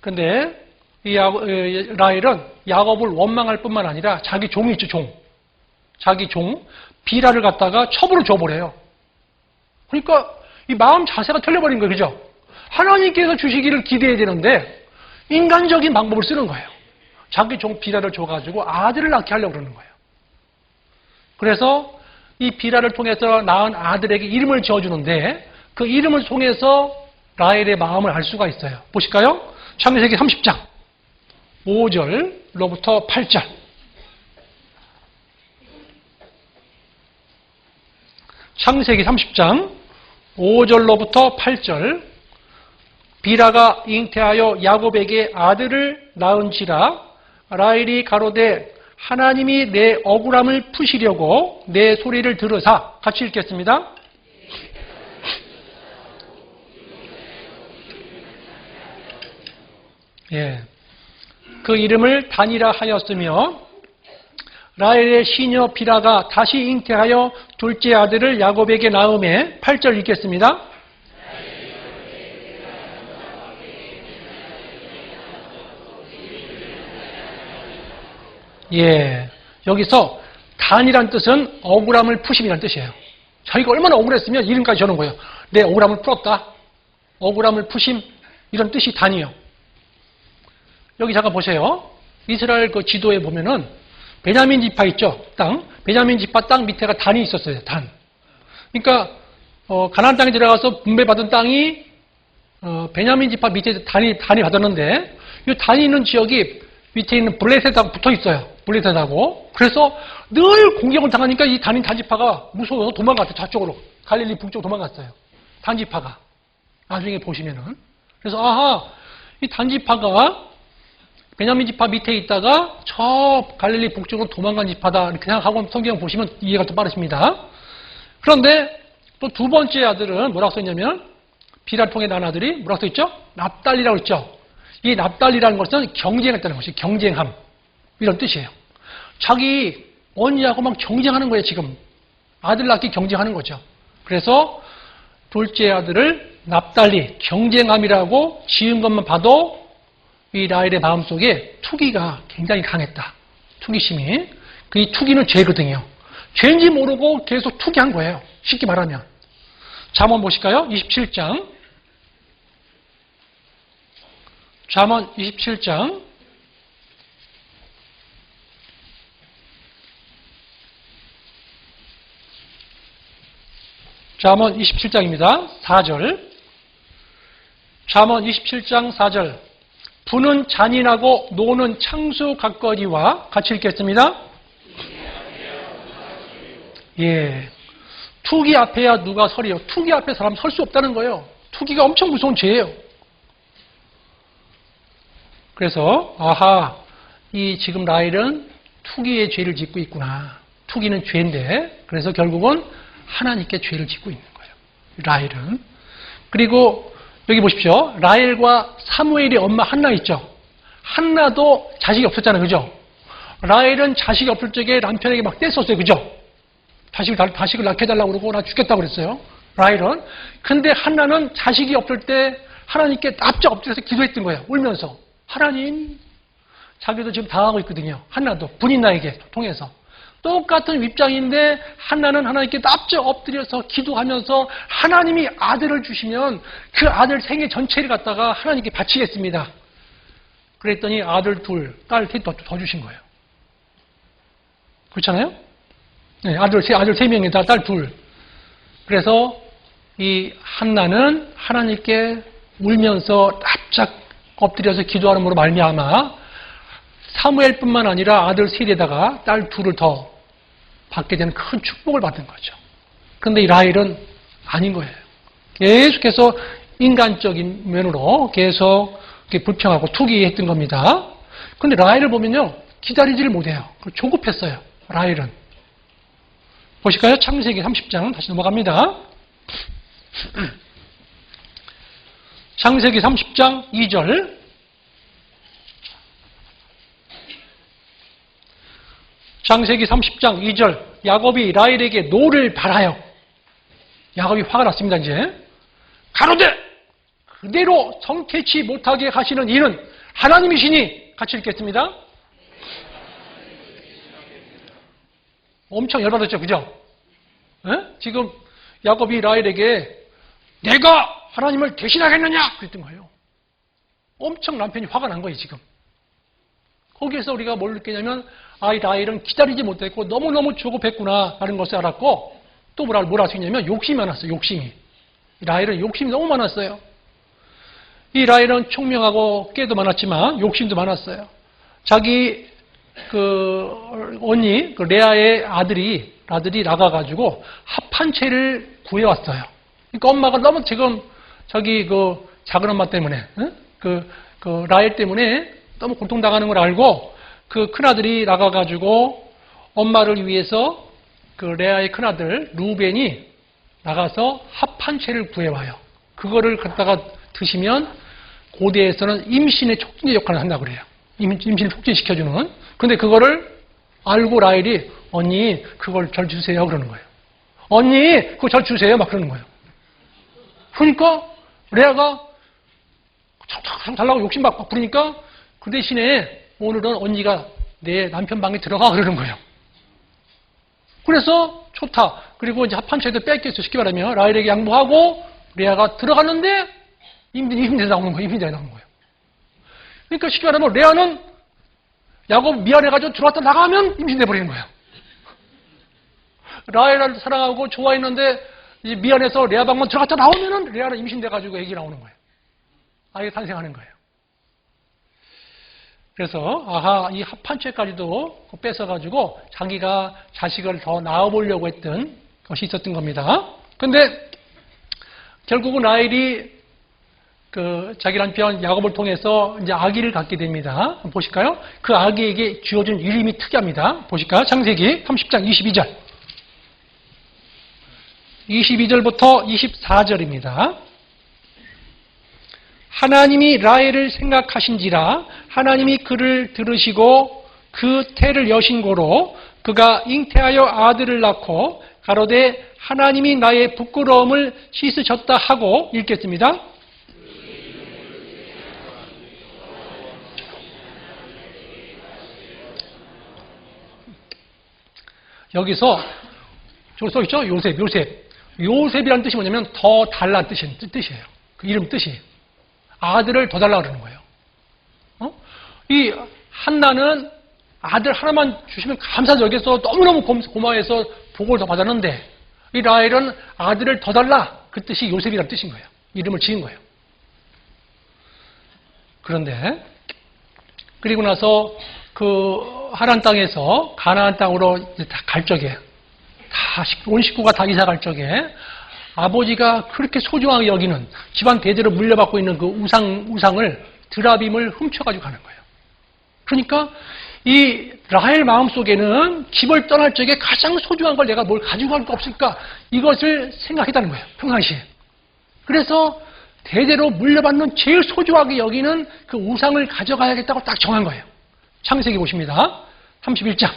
근데 이 라헬은 야곱을 원망할 뿐만 아니라 자기 종이 있죠, 종. 자기 종 비라를 갖다가 첩으로 줘버려요. 그러니까 이 마음 자세가 틀려버린 거예요. 그죠? 하나님께서 주시기를 기대해야 되는데 인간적인 방법을 쓰는 거예요. 자기 종 비라를 줘가지고 아들을 낳게 하려고 그러는 거예요. 그래서 이 비라를 통해서 낳은 아들에게 이름을 지어주는데 그 이름을 통해서 라헬의 마음을 알 수가 있어요. 보실까요? 창세기 30장 5절로부터 8절. 창세기 30장 5절로부터 8절. 비라가 잉태하여 야곱에게 아들을 낳은지라 라헬이 가로되 하나님이 내 억울함을 푸시려고 내 소리를 들으사. 같이 읽겠습니다. 예, 그 이름을 단이라 하였으며 라헬의 시녀 비라가 다시 잉태하여 둘째 아들을 야곱에게 낳음에 8절 읽겠습니다. 예. 여기서 단이란 뜻은 억울함을 푸심이라는 뜻이에요. 자기가 얼마나 억울했으면 이름까지 저는 거예요. 내 억울함을 풀었다. 억울함을 푸심. 이런 뜻이 단이에요. 여기 잠깐 보세요. 이스라엘 그 지도에 보면은 베냐민 지파 있죠? 땅. 베냐민 지파 땅 밑에가 단이 있었어요. 단. 그러니까 가나안 땅에 들어가서 분배받은 땅이 베냐민 지파 밑에 단이 받았는데 이 단이 있는 지역이 밑에 있는 블레셋하고 붙어 있어요. 블레셋하고. 그래서 늘 공격을 당하니까 이 단지파가 무서워서 도망갔어요. 저쪽으로. 갈릴리 북쪽으로 도망갔어요. 단지파가. 나중에 보시면은. 그래서 아하, 이 단지파가 베냐민 지파 밑에 있다가 저 갈릴리 북쪽으로 도망간 지파다. 이렇게 생각하고 성경 보시면 이해가 더 빠르십니다. 그런데 또 두 번째 아들은 뭐라고 써있냐면 비라를 통해 난 아들이 뭐라고 써있죠? 납달리라고 있죠. 이 납달리라는 것은 경쟁했다는 것이 경쟁함. 이런 뜻이에요. 자기 언니하고 막 경쟁하는 거예요, 지금. 아들 낳기 경쟁하는 거죠. 그래서 둘째 아들을 납달리, 경쟁함이라고 지은 것만 봐도 이 라헬의 마음속에 투기가 굉장히 강했다. 투기심이. 그 투기는 죄거든요. 죄인지 모르고 계속 투기한 거예요. 쉽게 말하면. 잠언 보실까요? 27장. 잠언 27장. 잠언 27장입니다. 4절. 잠언 27장 4절. 부는 잔인하고 노는 창수 같거니와 같이 읽겠습니다. 예. 투기 앞에야 누가 서리요. 투기 앞에 사람 설 수 없다는 거예요. 투기가 엄청 무서운 죄예요. 그래서 아하, 이 지금 라헬은 투기의 죄를 짓고 있구나. 투기는 죄인데 그래서 결국은 하나님께 죄를 짓고 있는 거예요. 라헬은. 그리고 여기 보십시오. 라헬과 사무엘의 엄마 한나 있죠. 한나도 자식이 없었잖아요. 그죠? 라헬은 자식이 없을 적에 남편에게 막 떼었어요. 그죠? 자식을 낳게 해달라고 그러고 나 죽겠다고 그랬어요. 라헬은. 근데 한나는 자식이 없을 때 하나님께 납작 엎드려서 기도했던 거예요. 울면서. 하나님, 자기도 지금 당하고 있거든요. 한나도. 분인나에게 통해서. 똑같은 입장인데 한나는 하나님께 납작 엎드려서 기도하면서 하나님이 아들을 주시면 그 아들 생애 전체를 갖다가 하나님께 바치겠습니다. 그랬더니 아들 둘, 딸 셋 더 주신 거예요. 그렇잖아요? 네, 아들 세 명이다, 딸 둘. 그래서 이 한나는 하나님께 울면서 납작 엎드려서 기도하는 으로 말미암아 사무엘뿐만 아니라 아들 셋에다가 딸 둘을 더 받게 되는 큰 축복을 받은 거죠. 그런데 이 라헬은 아닌 거예요. 계속해서 인간적인 면으로 계속 불평하고 투기했던 겁니다. 그런데 라헬을 보면요, 기다리지를 못해요. 조급했어요. 라헬은. 보실까요? 창세기 30장 다시 넘어갑니다. 창세기 30장 2절. 창세기 30장 2절. 야곱이 라헬에게 노를 바라요. 야곱이 화가 났습니다. 이제 가로되 그대로 성케치 못하게 하시는 이는 하나님이시니. 같이 읽겠습니다. 엄청 열받았죠. 그죠? 에? 지금 야곱이 라헬에게 내가 하나님을 대신하겠느냐? 그랬던 거예요. 엄청 남편이 화가 난 거예요. 지금. 거기에서 우리가 뭘 느끼냐면 이 라헬은 기다리지 못했고 너무너무 조급했구나 하는 것을 알았고 또 뭐라 할 수 있냐면 욕심이 많았어요. 욕심이. 라헬은 욕심이 너무 많았어요. 이 라헬은 총명하고 깨도 많았지만 욕심도 많았어요. 자기 언니, 레아의 아들이 나가가지고 합 한 채를 구해왔어요. 그러니까 엄마가 너무 지금 자기 작은 엄마 때문에, 라헬 때문에 너무 고통당하는 걸 알고 그 큰아들이 나가가지고 엄마를 위해서 레아의 큰아들 루벤이 나가서 합 한 채를 구해와요. 그거를 갖다가 드시면 고대에서는 임신의 촉진제 역할을 한다고 그래요. 임신을 촉진시켜주는. 근데 그거를 알고 라헬이 언니 그걸 절 주세요 그러는 거예요. 언니 그거 절 주세요 막 그러는 거예요. 그러니까 레아가 달라고 욕심 막 부르니까 그 대신에 오늘은 언니가 내 남편 방에 들어가 그러는 거예요. 그래서 좋다. 그리고 이제 합판처에도 뺏겼어. 쉽게 말하면 라헬에게 양보하고 레아가 들어갔는데 임신대 나오는 거예요. 임신대 나오는 거예요. 그러니까 쉽게 말하면 레아는 야곱 미안해가지고 들어왔다 나가면 임신돼 버리는 거예요. 라헬을 사랑하고 좋아했는데 이제 미안해서 레아 방만 들어갔다 나오면은 레아는 임신돼가지고 애기 나오는 거예요. 아이가 탄생하는 거예요. 그래서 이 합판죄까지도 뺏어가지고 자기가 자식을 더 낳아보려고 했던 것이 있었던 겁니다. 근데 결국은 라헬이 자기 남편 야곱을 통해서 이제 아기를 갖게 됩니다. 보실까요? 그 아기에게 주어진 이름이 특이합니다. 보실까요? 창세기 30장 22절. 22절부터 24절입니다. 하나님이 라헬을 생각하신지라 하나님이 그를 들으시고 그 태를 여신 고로 그가 잉태하여 아들을 낳고 가로되 하나님이 나의 부끄러움을 씻으셨다 하고 읽겠습니다. 여기서 저기 써있죠? 요셉. 요셉이라는 뜻이 뭐냐면 더 달라는 뜻이에요. 그 이름 뜻이. 아들을 더 달라 그러는 거예요. 이 한나는 아들 하나만 주시면 감사하죠. 여기서 너무너무 고마워해서 복을 더 받았는데 이 라헬은 아들을 더 달라. 그 뜻이 요셉이라는 뜻인 거예요. 이름을 지은 거예요. 그런데 그리고 나서 그 하란 땅에서 가나안 땅으로 이제 다 갈 적에 온 식구가 다 이사 갈 적에 아버지가 그렇게 소중하게 여기는 집안 대대로 물려받고 있는 그 우상을 드라빔을 훔쳐가지고 가는 거예요. 그러니까 이 라헬 마음속에는 집을 떠날 적에 가장 소중한 걸 내가 뭘 가지고 갈 거 없을까 이것을 생각했다는 거예요. 평상시에. 그래서 대대로 물려받는 제일 소중하게 여기는 그 우상을 가져가야겠다고 딱 정한 거예요. 창세기 보십니다. 31장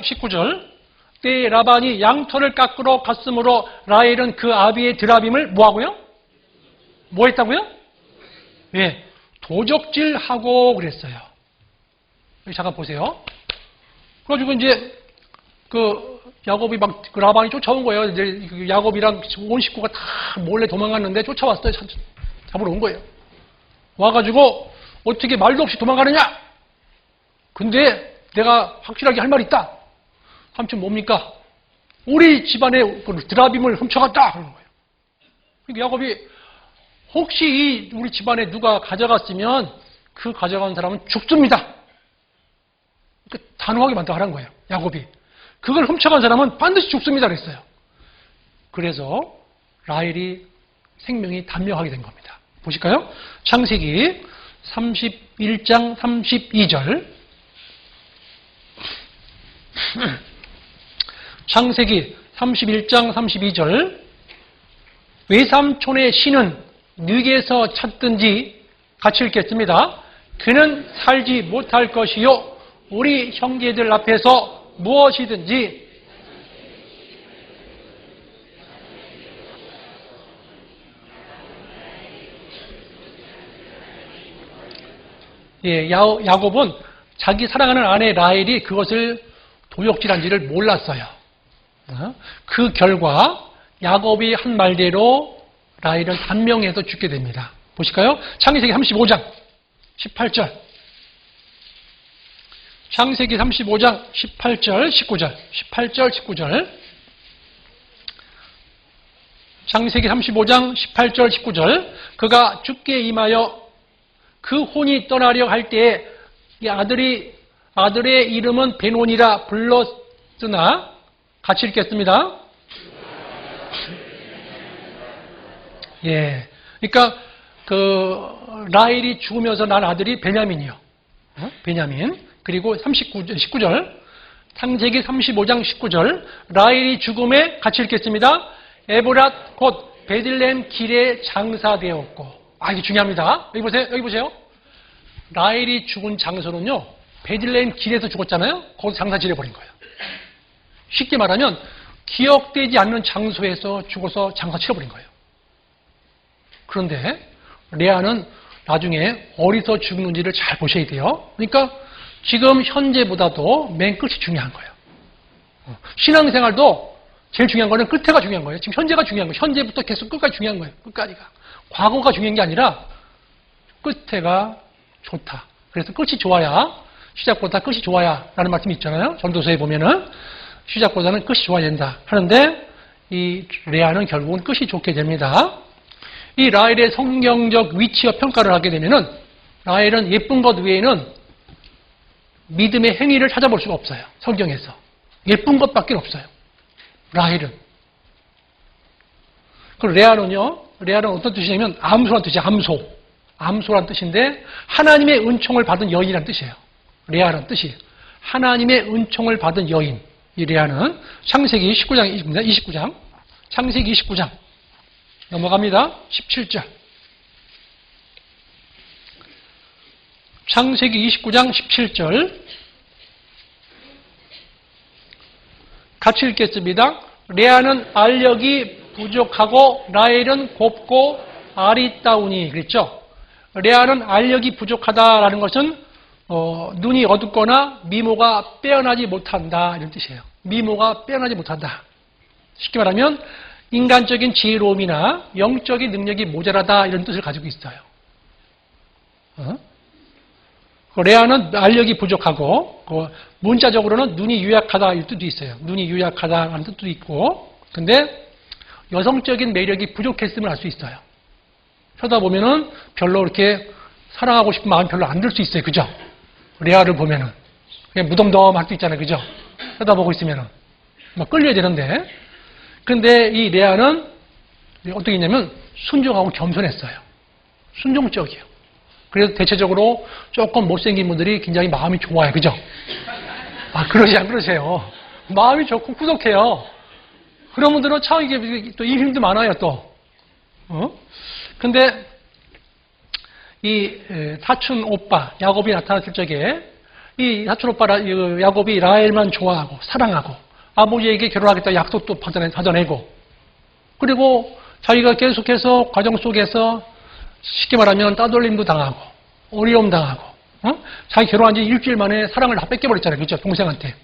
19절 때에 라반이 양털을 깎으러 갔으므로 라헬은 그 아비의 드라빔을 뭐하고요? 뭐 했다고요? 예, 도적질하고 그랬어요. 여기 잠깐 보세요. 그래가지고 이제 야곱이 그 라반이 쫓아온 거예요. 이제 야곱이랑 온 식구가 다 몰래 도망갔는데 쫓아왔어요. 잡으러 온 거예요. 와가지고 어떻게 말도 없이 도망가느냐? 근데 내가 확실하게 할 말이 있다. 삼촌 뭡니까? 우리 집안에 그 드라빔을 훔쳐갔다. 그러는 거예요. 그러니까 야곱이 혹시 우리 집안에 누가 가져갔으면 그 가져간 사람은 죽습니다. 그러니까 단호하게 만다하라는 거예요. 야곱이. 그걸 훔쳐간 사람은 반드시 죽습니다. 그랬어요. 그래서 라헬이 생명이 단명하게 된 겁니다. 보실까요? 창세기 31장 32절. 창세기 31장 32절. 외삼촌의 신은 누구에서 찾든지 같이 읽겠습니다. 그는 살지 못할 것이요 우리 형제들 앞에서 무엇이든지 야곱은 자기 사랑하는 아내 라헬이 그것을 도적질한지를 몰랐어요. 그 결과 야곱이 한 말대로 라헬은 단명해서 죽게 됩니다. 보실까요? 창세기 35장 18절. 창세기 35장 18절 19절. 18절 19절. 창세기 35장 18절 19절. 그가 죽게 임하여 그 혼이 떠나려 할 때에 이 아들의 이름은 베논이라 불렀으나 같이 읽겠습니다. 예. 그러니까 라헬이 죽으면서 난 아들이 베냐민이요. 베냐민. 그리고 19절. 창세기 35장 19절. 라헬이 죽음에 같이 읽겠습니다. 에브랏 곧 베들레헴 길에 장사되었고. 이게 중요합니다. 여기 보세요. 라헬이 죽은 장소는요, 베들레헴 길에서 죽었잖아요. 거기서 장사 지내버린 거예요. 쉽게 말하면 기억되지 않는 장소에서 죽어서 장사 치러버린 거예요. 그런데 레아는 나중에 어디서 죽는지를 잘 보셔야 돼요. 그러니까 지금 현재보다도 맨 끝이 중요한 거예요. 신앙생활도 제일 중요한 거는 끝에가 중요한 거예요. 지금 현재가 중요한 거예요. 현재부터 계속 끝까지 중요한 거예요. 끝까지가. 과거가 중요한 게 아니라 끝에가 좋다. 그래서 끝이 좋아야 시작보다 끝이 좋아야 라는 말씀이 있잖아요. 전도서에 보면은 시작보다는 끝이 좋아야 된다 하는데 이 레아는 결국은 끝이 좋게 됩니다. 이 라헬의 성경적 위치와 평가를 하게 되면은 라헬은 예쁜 것 외에는 믿음의 행위를 찾아볼 수가 없어요. 성경에서. 예쁜 것밖에 없어요. 라헬은. 그리고 레아는 어떤 뜻이냐면 암소란 뜻이에요. 암소. 암소란 뜻인데 하나님의 은총을 받은 여인이란 뜻이에요. 레아란 뜻이. 하나님의 은총을 받은 여인. 이 레아는 창세기 19장입니다. 29장. 창세기 29장. 넘어갑니다. 17절. 창세기 29장 17절. 같이 읽겠습니다. 레아는 알력이 부족하고 라헬은 곱고 아리따우니 그랬죠. 레아는 알력이 부족하다라는 것은 눈이 어둡거나 미모가 빼어나지 못한다 이런 뜻이에요. 미모가 빼어나지 못한다. 쉽게 말하면 인간적인 지혜로움이나 영적인 능력이 모자라다 이런 뜻을 가지고 있어요. 레아는 알력이 부족하고 문자적으로는 눈이 유약하다 이 뜻도 있어요. 눈이 유약하다라는 뜻도 있고 근데 여성적인 매력이 부족했음을 알 수 있어요. 쳐다보면은 별로 이렇게 사랑하고 싶은 마음이 별로 안 들 수 있어요. 그죠? 레아를 보면은 그냥 무덤덤할 수 있잖아요. 그죠? 쳐다보고 있으면은 막 끌려야 되는데 근데 이 레아는 어떻게 했냐면 순종하고 겸손했어요. 순종적이에요. 그래서 대체적으로 조금 못생긴 분들이 굉장히 마음이 좋아요. 그죠? 아, 그러지 안 그러세요? 마음이 좋고 구속해요. 그런 분들은 참 이게 또 힘도 많아요, 또. 근데 이 사촌 오빠 야곱이 나타났을 적에 이 사촌 오빠 야곱이 라헬만 좋아하고 사랑하고 아버지에게 결혼하겠다 약속도 받아내고 그리고 자기가 계속해서 과정 속에서 쉽게 말하면 따돌림도 당하고 어려움 당하고 자기 결혼한 지 일주일 만에 사랑을 다 뺏겨버렸잖아요. 그렇죠? 동생한테.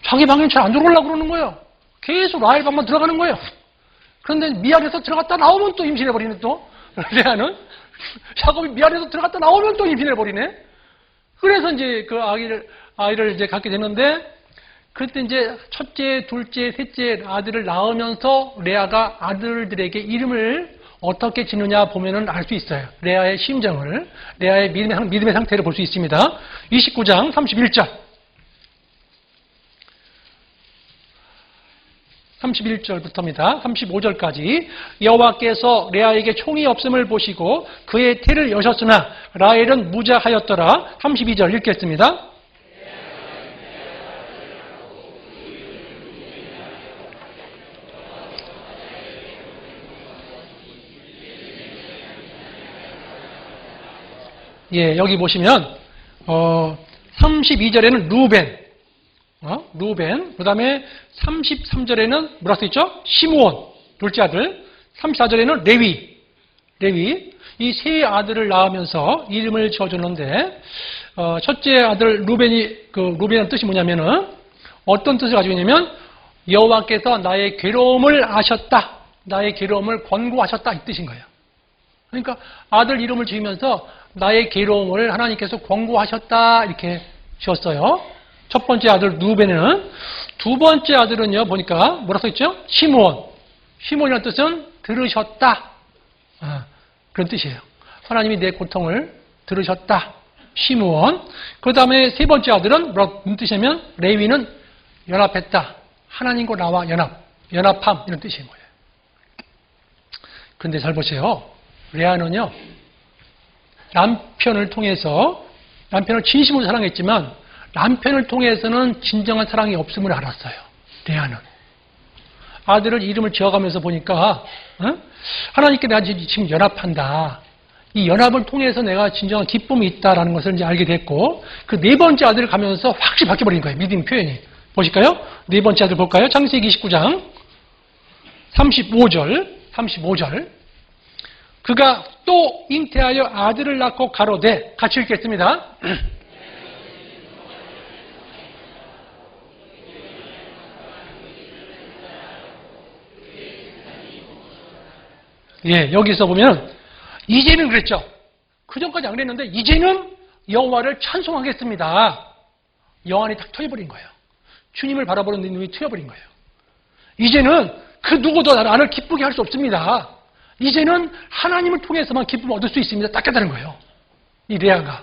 자기 방에 잘 안 들어오려고 그러는 거예요. 계속 라헬 방만 들어가는 거예요. 그런데 미안해서 들어갔다 나오면 또 임신해버리네 또. 레아는 야곱이 미안해서 들어갔다 나오면 또 임신해버리네. 그래서 이제 그 아이를 이제 갖게 되는데 그때 이제 첫째, 둘째, 셋째 아들을 낳으면서 레아가 아들들에게 이름을 어떻게 지느냐 보면은 알 수 있어요. 레아의 심정을, 레아의 믿음의 상태를 볼 수 있습니다. 29장 31절. 31절부터입니다. 35절까지 여호와께서 레아에게 총이 없음을 보시고 그의 태를 여셨으나 라헬은 무자하였더라. 32절 읽겠습니다. 예, 여기 보시면 32절에는 루벤, 그 다음에 33절에는 뭐라 써있죠? 시므온, 둘째 아들. 34절에는 레위. 이 세 아들을 낳으면서 이름을 지어줬는데 첫째 아들 루벤이라는 뜻이 뭐냐면은 어떤 뜻을 가지고 있냐면 여호와께서 나의 괴로움을 아셨다, 나의 괴로움을 권고하셨다 이 뜻인 거예요. 그러니까 아들 이름을 지으면서 나의 괴로움을 하나님께서 권고하셨다 이렇게 지었어요. 첫 번째 아들 루벤은. 두 번째 아들은요 보니까 뭐라 써있죠? 시므온이라는 뜻은 들으셨다 그런 뜻이에요. 하나님이 내 고통을 들으셨다. 시므온. 그 다음에 세 번째 아들은 무슨 뜻이냐면 레위는 연합했다. 하나님과 나와 연합함 이런 뜻인 거예요. 그런데 잘 보세요. 레아는요 남편을 통해서 남편을 진심으로 사랑했지만 남편을 통해서는 진정한 사랑이 없음을 알았어요. 레아는. 아들을 이름을 지어가면서 보니까 하나님께 내가 지금 연합한다. 이 연합을 통해서 내가 진정한 기쁨이 있다라는 것을 이제 알게 됐고 그 네 번째 아들을 가면서 확실히 바뀌어버린 거예요. 믿음 표현이. 보실까요? 네 번째 아들 볼까요? 창세기 29장 35절. 그가 또 잉태하여 아들을 낳고 가로되, 같이 읽겠습니다. 예, 여기서 보면 이제는 그랬죠. 그 전까지 안 그랬는데 이제는 여호와를 찬송하겠습니다. 영안이 딱 트여버린 거예요. 주님을 바라보는 눈이 트여버린 거예요. 이제는 그 누구도 나를 기쁘게 할 수 없습니다. 이제는 하나님을 통해서만 기쁨을 얻을 수 있습니다. 딱 깨달은 거예요. 이 레아가.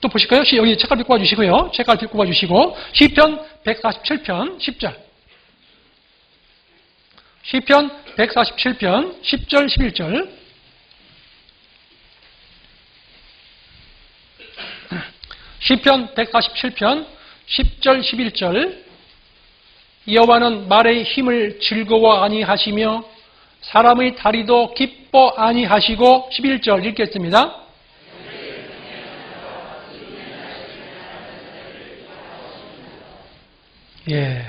또 보실까요? 여기 책갈피 꼽아주시고요. 책갈피 꼽아주시고 시편 147편 10절. 시편 147편 10절 11절. 시편 147편 10절 11절. 여호와는 말의 힘을 즐거워 아니하시며 사람의 다리도 기뻐 아니하시고 11절 읽겠습니다. 예.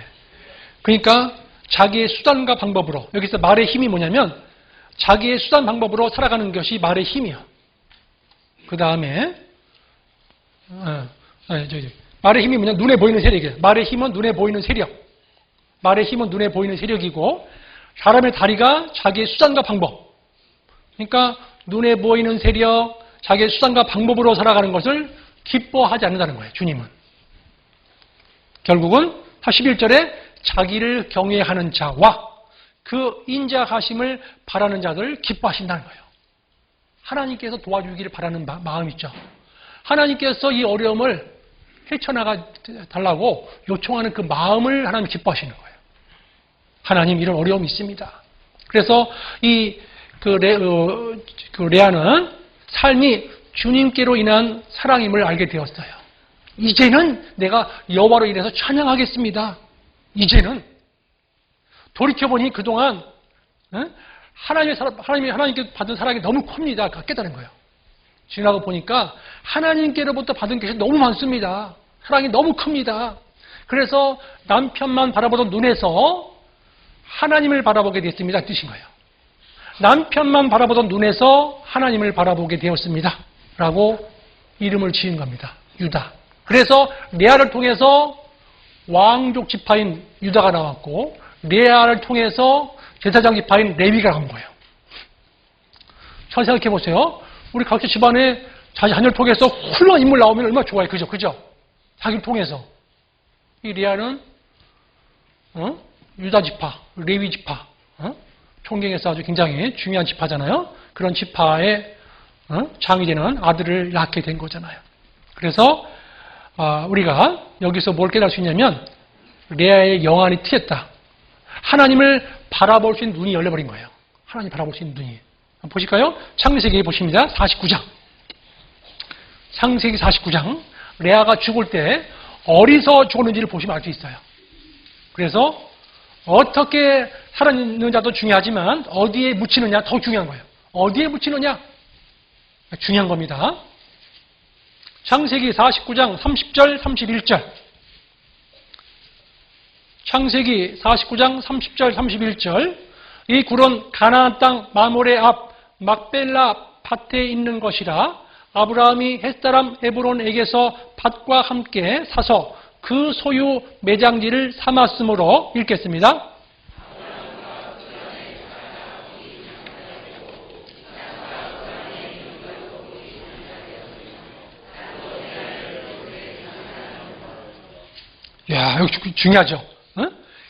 그러니까 자기의 수단과 방법으로, 여기서 말의 힘이 뭐냐면 자기의 수단 방법으로 살아가는 것이 말의 힘이요. 그 다음에 말의 힘이 뭐냐? 눈에 보이는 세력이에요. 말의 힘은 눈에 보이는 세력. 말의 힘은 눈에 보이는 세력이고 사람의 다리가 자기의 수단과 방법. 그러니까 눈에 보이는 세력, 자기의 수단과 방법으로 살아가는 것을 기뻐하지 않는다는 거예요. 주님은. 결국은 11절에 자기를 경외하는 자와 그 인자하심을 바라는 자들을 기뻐하신다는 거예요. 하나님께서 도와주기를 바라는 마음 있죠. 하나님께서 이 어려움을 헤쳐나가 달라고 요청하는 그 마음을 하나님 기뻐하시는 거예요. 하나님 이런 어려움이 있습니다. 그래서 레아는 삶이 주님께로 인한 사랑임을 알게 되었어요. 이제는 내가 여호와로 인해서 찬양하겠습니다. 이제는 돌이켜보니 그동안 하나님께 받은 사랑이 너무 큽니다. 깨달은 거예요. 지나고 보니까 하나님께로부터 받은 것이 너무 많습니다. 사랑이 너무 큽니다. 그래서 남편만 바라보던 눈에서 하나님을 바라보게 됐습니다. 뜻인 거예요. 남편만 바라보던 눈에서 하나님을 바라보게 되었습니다. 라고 이름을 지은 겁니다. 유다. 그래서 레아를 통해서 왕족 지파인 유다가 나왔고 레아를 통해서 제사장 지파인 레위가 나온 거예요. 잘 생각해 보세요. 우리 각자 집안에 자기 자녀를 통해서 훌륭한 인물 나오면 얼마나 좋아요. 그죠? 자기를 통해서. 이 레아는 유다 지파, 레위 지파, 총경에서 아주 굉장히 중요한 지파잖아요. 그런 지파의 장이 되는 아들을 낳게 된 거잖아요. 그래서 우리가 여기서 뭘 깨달을 수 있냐면 레아의 영안이 트였다. 하나님을 바라볼 수 있는 눈이 열려버린 거예요. 하나님 바라볼 수 있는 눈이. 보실까요? 창세기 보십니다. 49장. 창세기 49장. 레아가 죽을 때 어디서 죽었는지를 보시면 알 수 있어요. 그래서 어떻게 살아있는 자도 중요하지만 어디에 묻히느냐 더 중요한 거예요. 어디에 묻히느냐 중요한 겁니다. 창세기 49장 30절 31절. 창세기 49장 30절 31절. 이 굴은 가나안 땅 마모레 앞 막벨라 밭에 있는 것이라 아브라함이 햇사람 에브론에게서 밭과 함께 사서 그 소유 매장지를 삼았으므로 읽겠습니다. 야, 여기 중요하죠.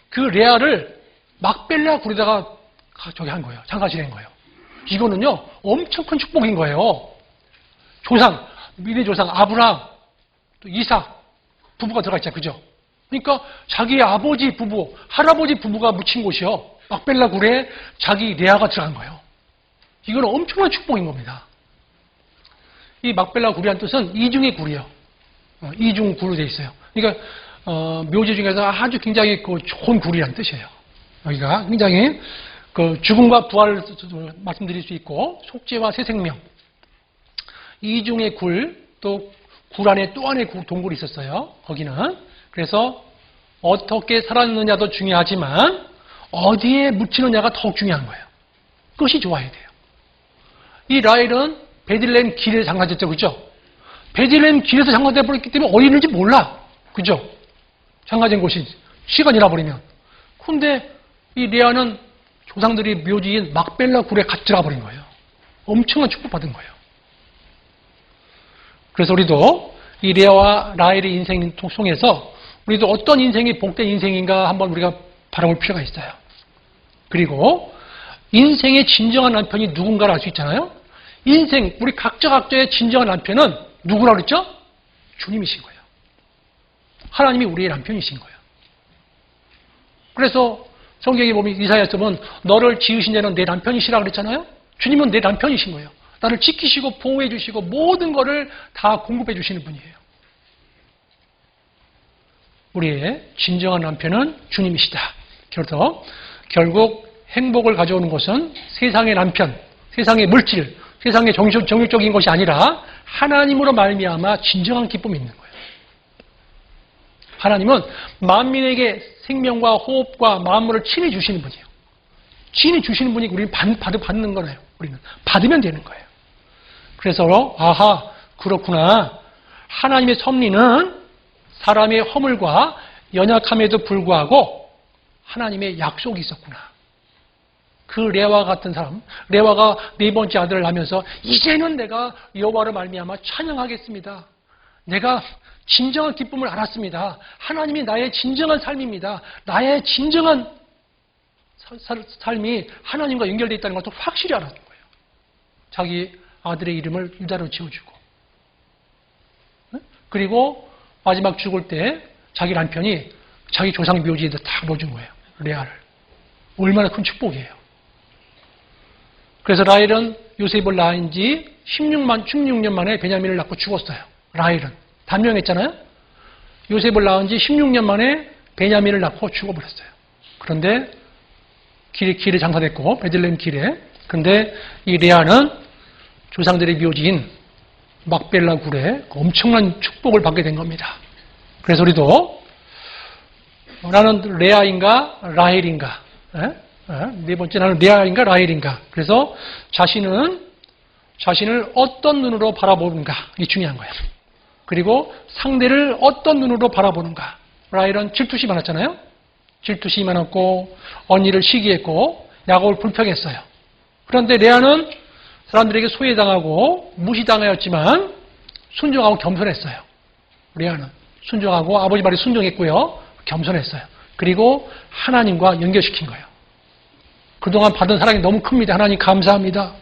그 레아를 막벨라 굴에다가 저기 한 거예요. 장가지를 한 거예요. 이거는요, 엄청 큰 축복인 거예요. 조상, 미래 조상 아브라함, 또 이삭 부부가 들어가 있잖아요. 그죠? 그러니까 자기의 아버지 부부, 할아버지 부부가 묻힌 곳이요. 막벨라 굴에 자기 레아가 들어간 거예요. 이건 엄청난 축복인 겁니다. 이 막벨라 굴이라는 뜻은 이중의 굴이요. 이중 굴로 되어 있어요. 그러니까 묘지 중에서 아주 굉장히 좋은 굴이라는 뜻이에요. 여기가 굉장히 죽음과 부활을 말씀드릴 수 있고 속죄와 새 생명. 이중의 굴, 또 굴 안에 또 하나의 동굴이 있었어요. 거기는 그래서 어떻게 살았느냐도 중요하지만 어디에 묻히느냐가 더욱 중요한 거예요. 그것이 좋아야 돼요. 이 라헬은 베들레헴 길에 장사됐죠. 그죠? 베들레헴 길에서 장사돼 버렸기 때문에 어디 있는지 몰라. 그죠? 장사된 곳이 시간이 나버리면. 근데 이 레아는 조상들이 묘지인 막벨라 굴에 갓 들어버린 거예요. 엄청난 축복받은 거예요. 그래서 우리도 이 레아와 라헬의 인생 통해서 우리도 어떤 인생이 복된 인생인가 한번 우리가 바라볼 필요가 있어요. 그리고 인생의 진정한 남편이 누군가를 알 수 있잖아요. 인생, 우리 각자의 진정한 남편은 누구라고 그랬죠? 주님이신 거예요. 하나님이 우리의 남편이신 거예요. 그래서 성경에 보면 이사야서 보면 너를 지으신 자는 내 남편이시라고 그랬잖아요. 주님은 내 남편이신 거예요. 나를 지키시고 보호해 주시고 모든 것을 다 공급해 주시는 분이에요. 우리의 진정한 남편은 주님이시다. 그래서 결국 행복을 가져오는 것은 세상의 남편, 세상의 물질, 세상의 정욕적인 것이 아니라 하나님으로 말미암아 진정한 기쁨이 있는 거예요. 하나님은 만민에게 생명과 호흡과 만물을 친히 주시는 분이에요. 친히 주시는 분이 우리는 받는 거예요. 우리는 받으면 되는 거예요. 그래서 아하 그렇구나. 하나님의 섭리는 사람의 허물과 연약함에도 불구하고 하나님의 약속이 있었구나. 그 레아와 같은 사람, 레아가 네 번째 아들을 낳으면서 이제는 내가 여호와를 말미암아 찬양하겠습니다. 내가 진정한 기쁨을 알았습니다. 하나님이 나의 진정한 삶입니다. 나의 진정한 삶이 하나님과 연결되어 있다는 것도 확실히 알았던 거예요. 자기 아들의 이름을 유다로 지어주고 그리고 마지막 죽을 때 자기 남편이 자기 조상 묘지에다 딱 넣어준 거예요. 레아를. 얼마나 큰 축복이에요. 그래서 라헬은 요셉을 낳은 지 16년 만에 베냐민을 낳고 죽었어요. 라헬은. 단명했잖아요. 요셉을 낳은 지 16년 만에 베냐민을 낳고 죽어버렸어요. 그런데 길에 장사됐고 베들레헴 길에. 그런데 이 레아는 조상들의 묘지인 막벨라 굴에 엄청난 축복을 받게 된 겁니다. 그래서 우리도 나는 레아인가 라헬인가? 네 번째 나는 레아인가 라헬인가? 그래서 자신을 어떤 눈으로 바라보는가? 이게 중요한 거예요. 그리고 상대를 어떤 눈으로 바라보는가? 라헬은 질투심이 많았잖아요. 질투심이 많았고 언니를 시기했고 야곱을 불평했어요. 그런데 레아는 사람들에게 소외당하고 무시당하였지만 순종하고 겸손했어요. 레아는 순종하고 아버지 말에 순종했고요. 겸손했어요. 그리고 하나님과 연결시킨 거예요. 그동안 받은 사랑이 너무 큽니다. 하나님 감사합니다.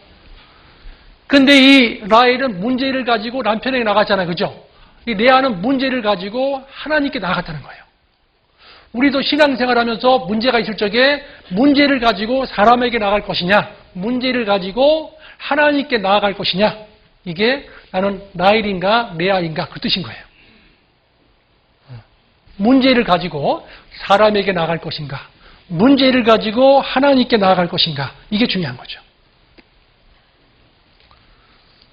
그런데 이 라헬은 문제를 가지고 남편에게 나갔잖아요. 그죠? 이 레아는 문제를 가지고 하나님께 나갔다는 거예요. 우리도 신앙생활하면서 문제가 있을 적에 문제를 가지고 사람에게 나갈 것이냐, 문제를 가지고 하나님께 나아갈 것이냐, 이게 나는 라헬인가 레아인가 그 뜻인 거예요. 문제를 가지고 사람에게 나아갈 것인가, 문제를 가지고 하나님께 나아갈 것인가, 이게 중요한 거죠.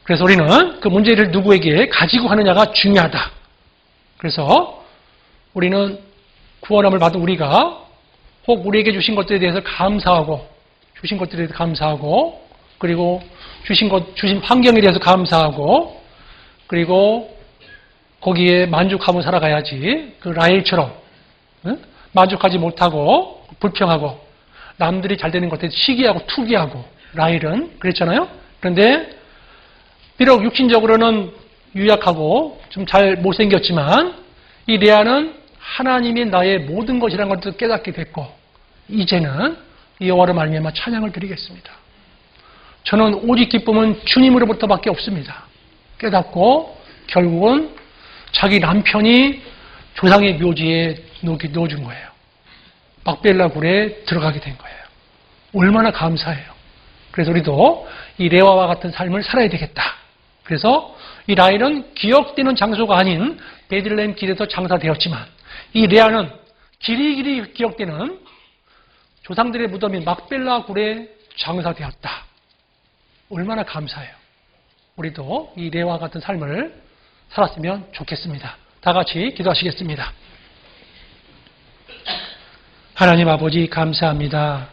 그래서 우리는 그 문제를 누구에게 가지고 하느냐가 중요하다. 그래서 우리는 구원함을 받은 우리가 혹 우리에게 주신 것들에 대해서 감사하고, 주신 것들에 대해서 감사하고, 그리고 주신 환경에 대해서 감사하고, 그리고 거기에 만족하고 살아가야지. 그 라헬처럼 만족하지 못하고 불평하고 남들이 잘 되는 것에 시기하고 투기하고 라헬은 그랬잖아요. 그런데 비록 육신적으로는 유약하고 좀 잘 못생겼지만 이 레아는 하나님이 나의 모든 것이라는 것을 깨닫게 됐고 이제는 여호와를 말미암아 찬양을 드리겠습니다. 저는 오직 기쁨은 주님으로부터밖에 없습니다. 깨닫고 결국은 자기 남편이 조상의 묘지에 넣어준 거예요. 막벨라 굴에 들어가게 된 거예요. 얼마나 감사해요. 그래서 우리도 이 레아와 같은 삶을 살아야 되겠다. 그래서 이 라헬은 기억되는 장소가 아닌 베들레헴 길에서 장사되었지만 이 레아는 길이 기억되는 조상들의 무덤인 막벨라 굴에 장사되었다. 얼마나 감사해요. 우리도 이 레아와 같은 삶을 살았으면 좋겠습니다. 다 같이 기도하시겠습니다. 하나님 아버지 감사합니다.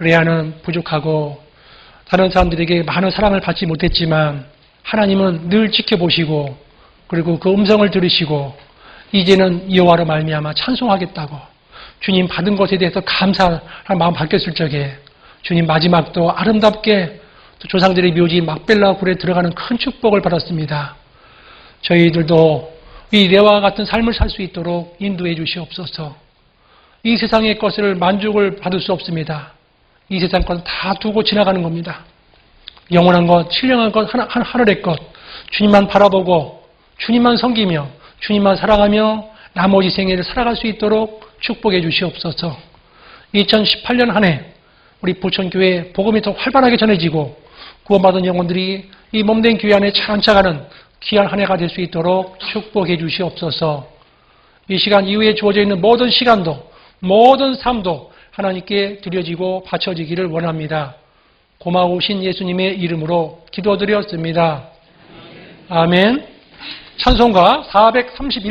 레아는 부족하고 다른 사람들에게 많은 사랑을 받지 못했지만 하나님은 늘 지켜보시고 그리고 그 음성을 들으시고 이제는 여호와로 말미암아 찬송하겠다고 주님 받은 것에 대해서 감사할 마음 바뀌었을 적에 주님 마지막도 아름답게 또 조상들의 묘지 막벨라 굴에 들어가는 큰 축복을 받았습니다. 저희들도 이 레아와 같은 삶을 살 수 있도록 인도해 주시옵소서. 이 세상의 것을 만족을 받을 수 없습니다. 이 세상 것은 다 두고 지나가는 겁니다. 영원한 것, 신령한 것, 하늘의 것, 주님만 바라보고 주님만 섬기며 주님만 사랑하며 나머지 생애를 살아갈 수 있도록 축복해 주시옵소서. 2018년 한 해 우리 부천교회 복음이 더 활발하게 전해지고 구원받은 영혼들이 이 몸된 교회 안에 차근차근한 귀한 한 해가 될 수 있도록 축복해 주시옵소서. 이 시간 이후에 주어져 있는 모든 시간도 모든 삶도 하나님께 드려지고 바쳐지기를 원합니다. 고마우신 예수님의 이름으로 기도드렸습니다. 아멘. 찬송가 432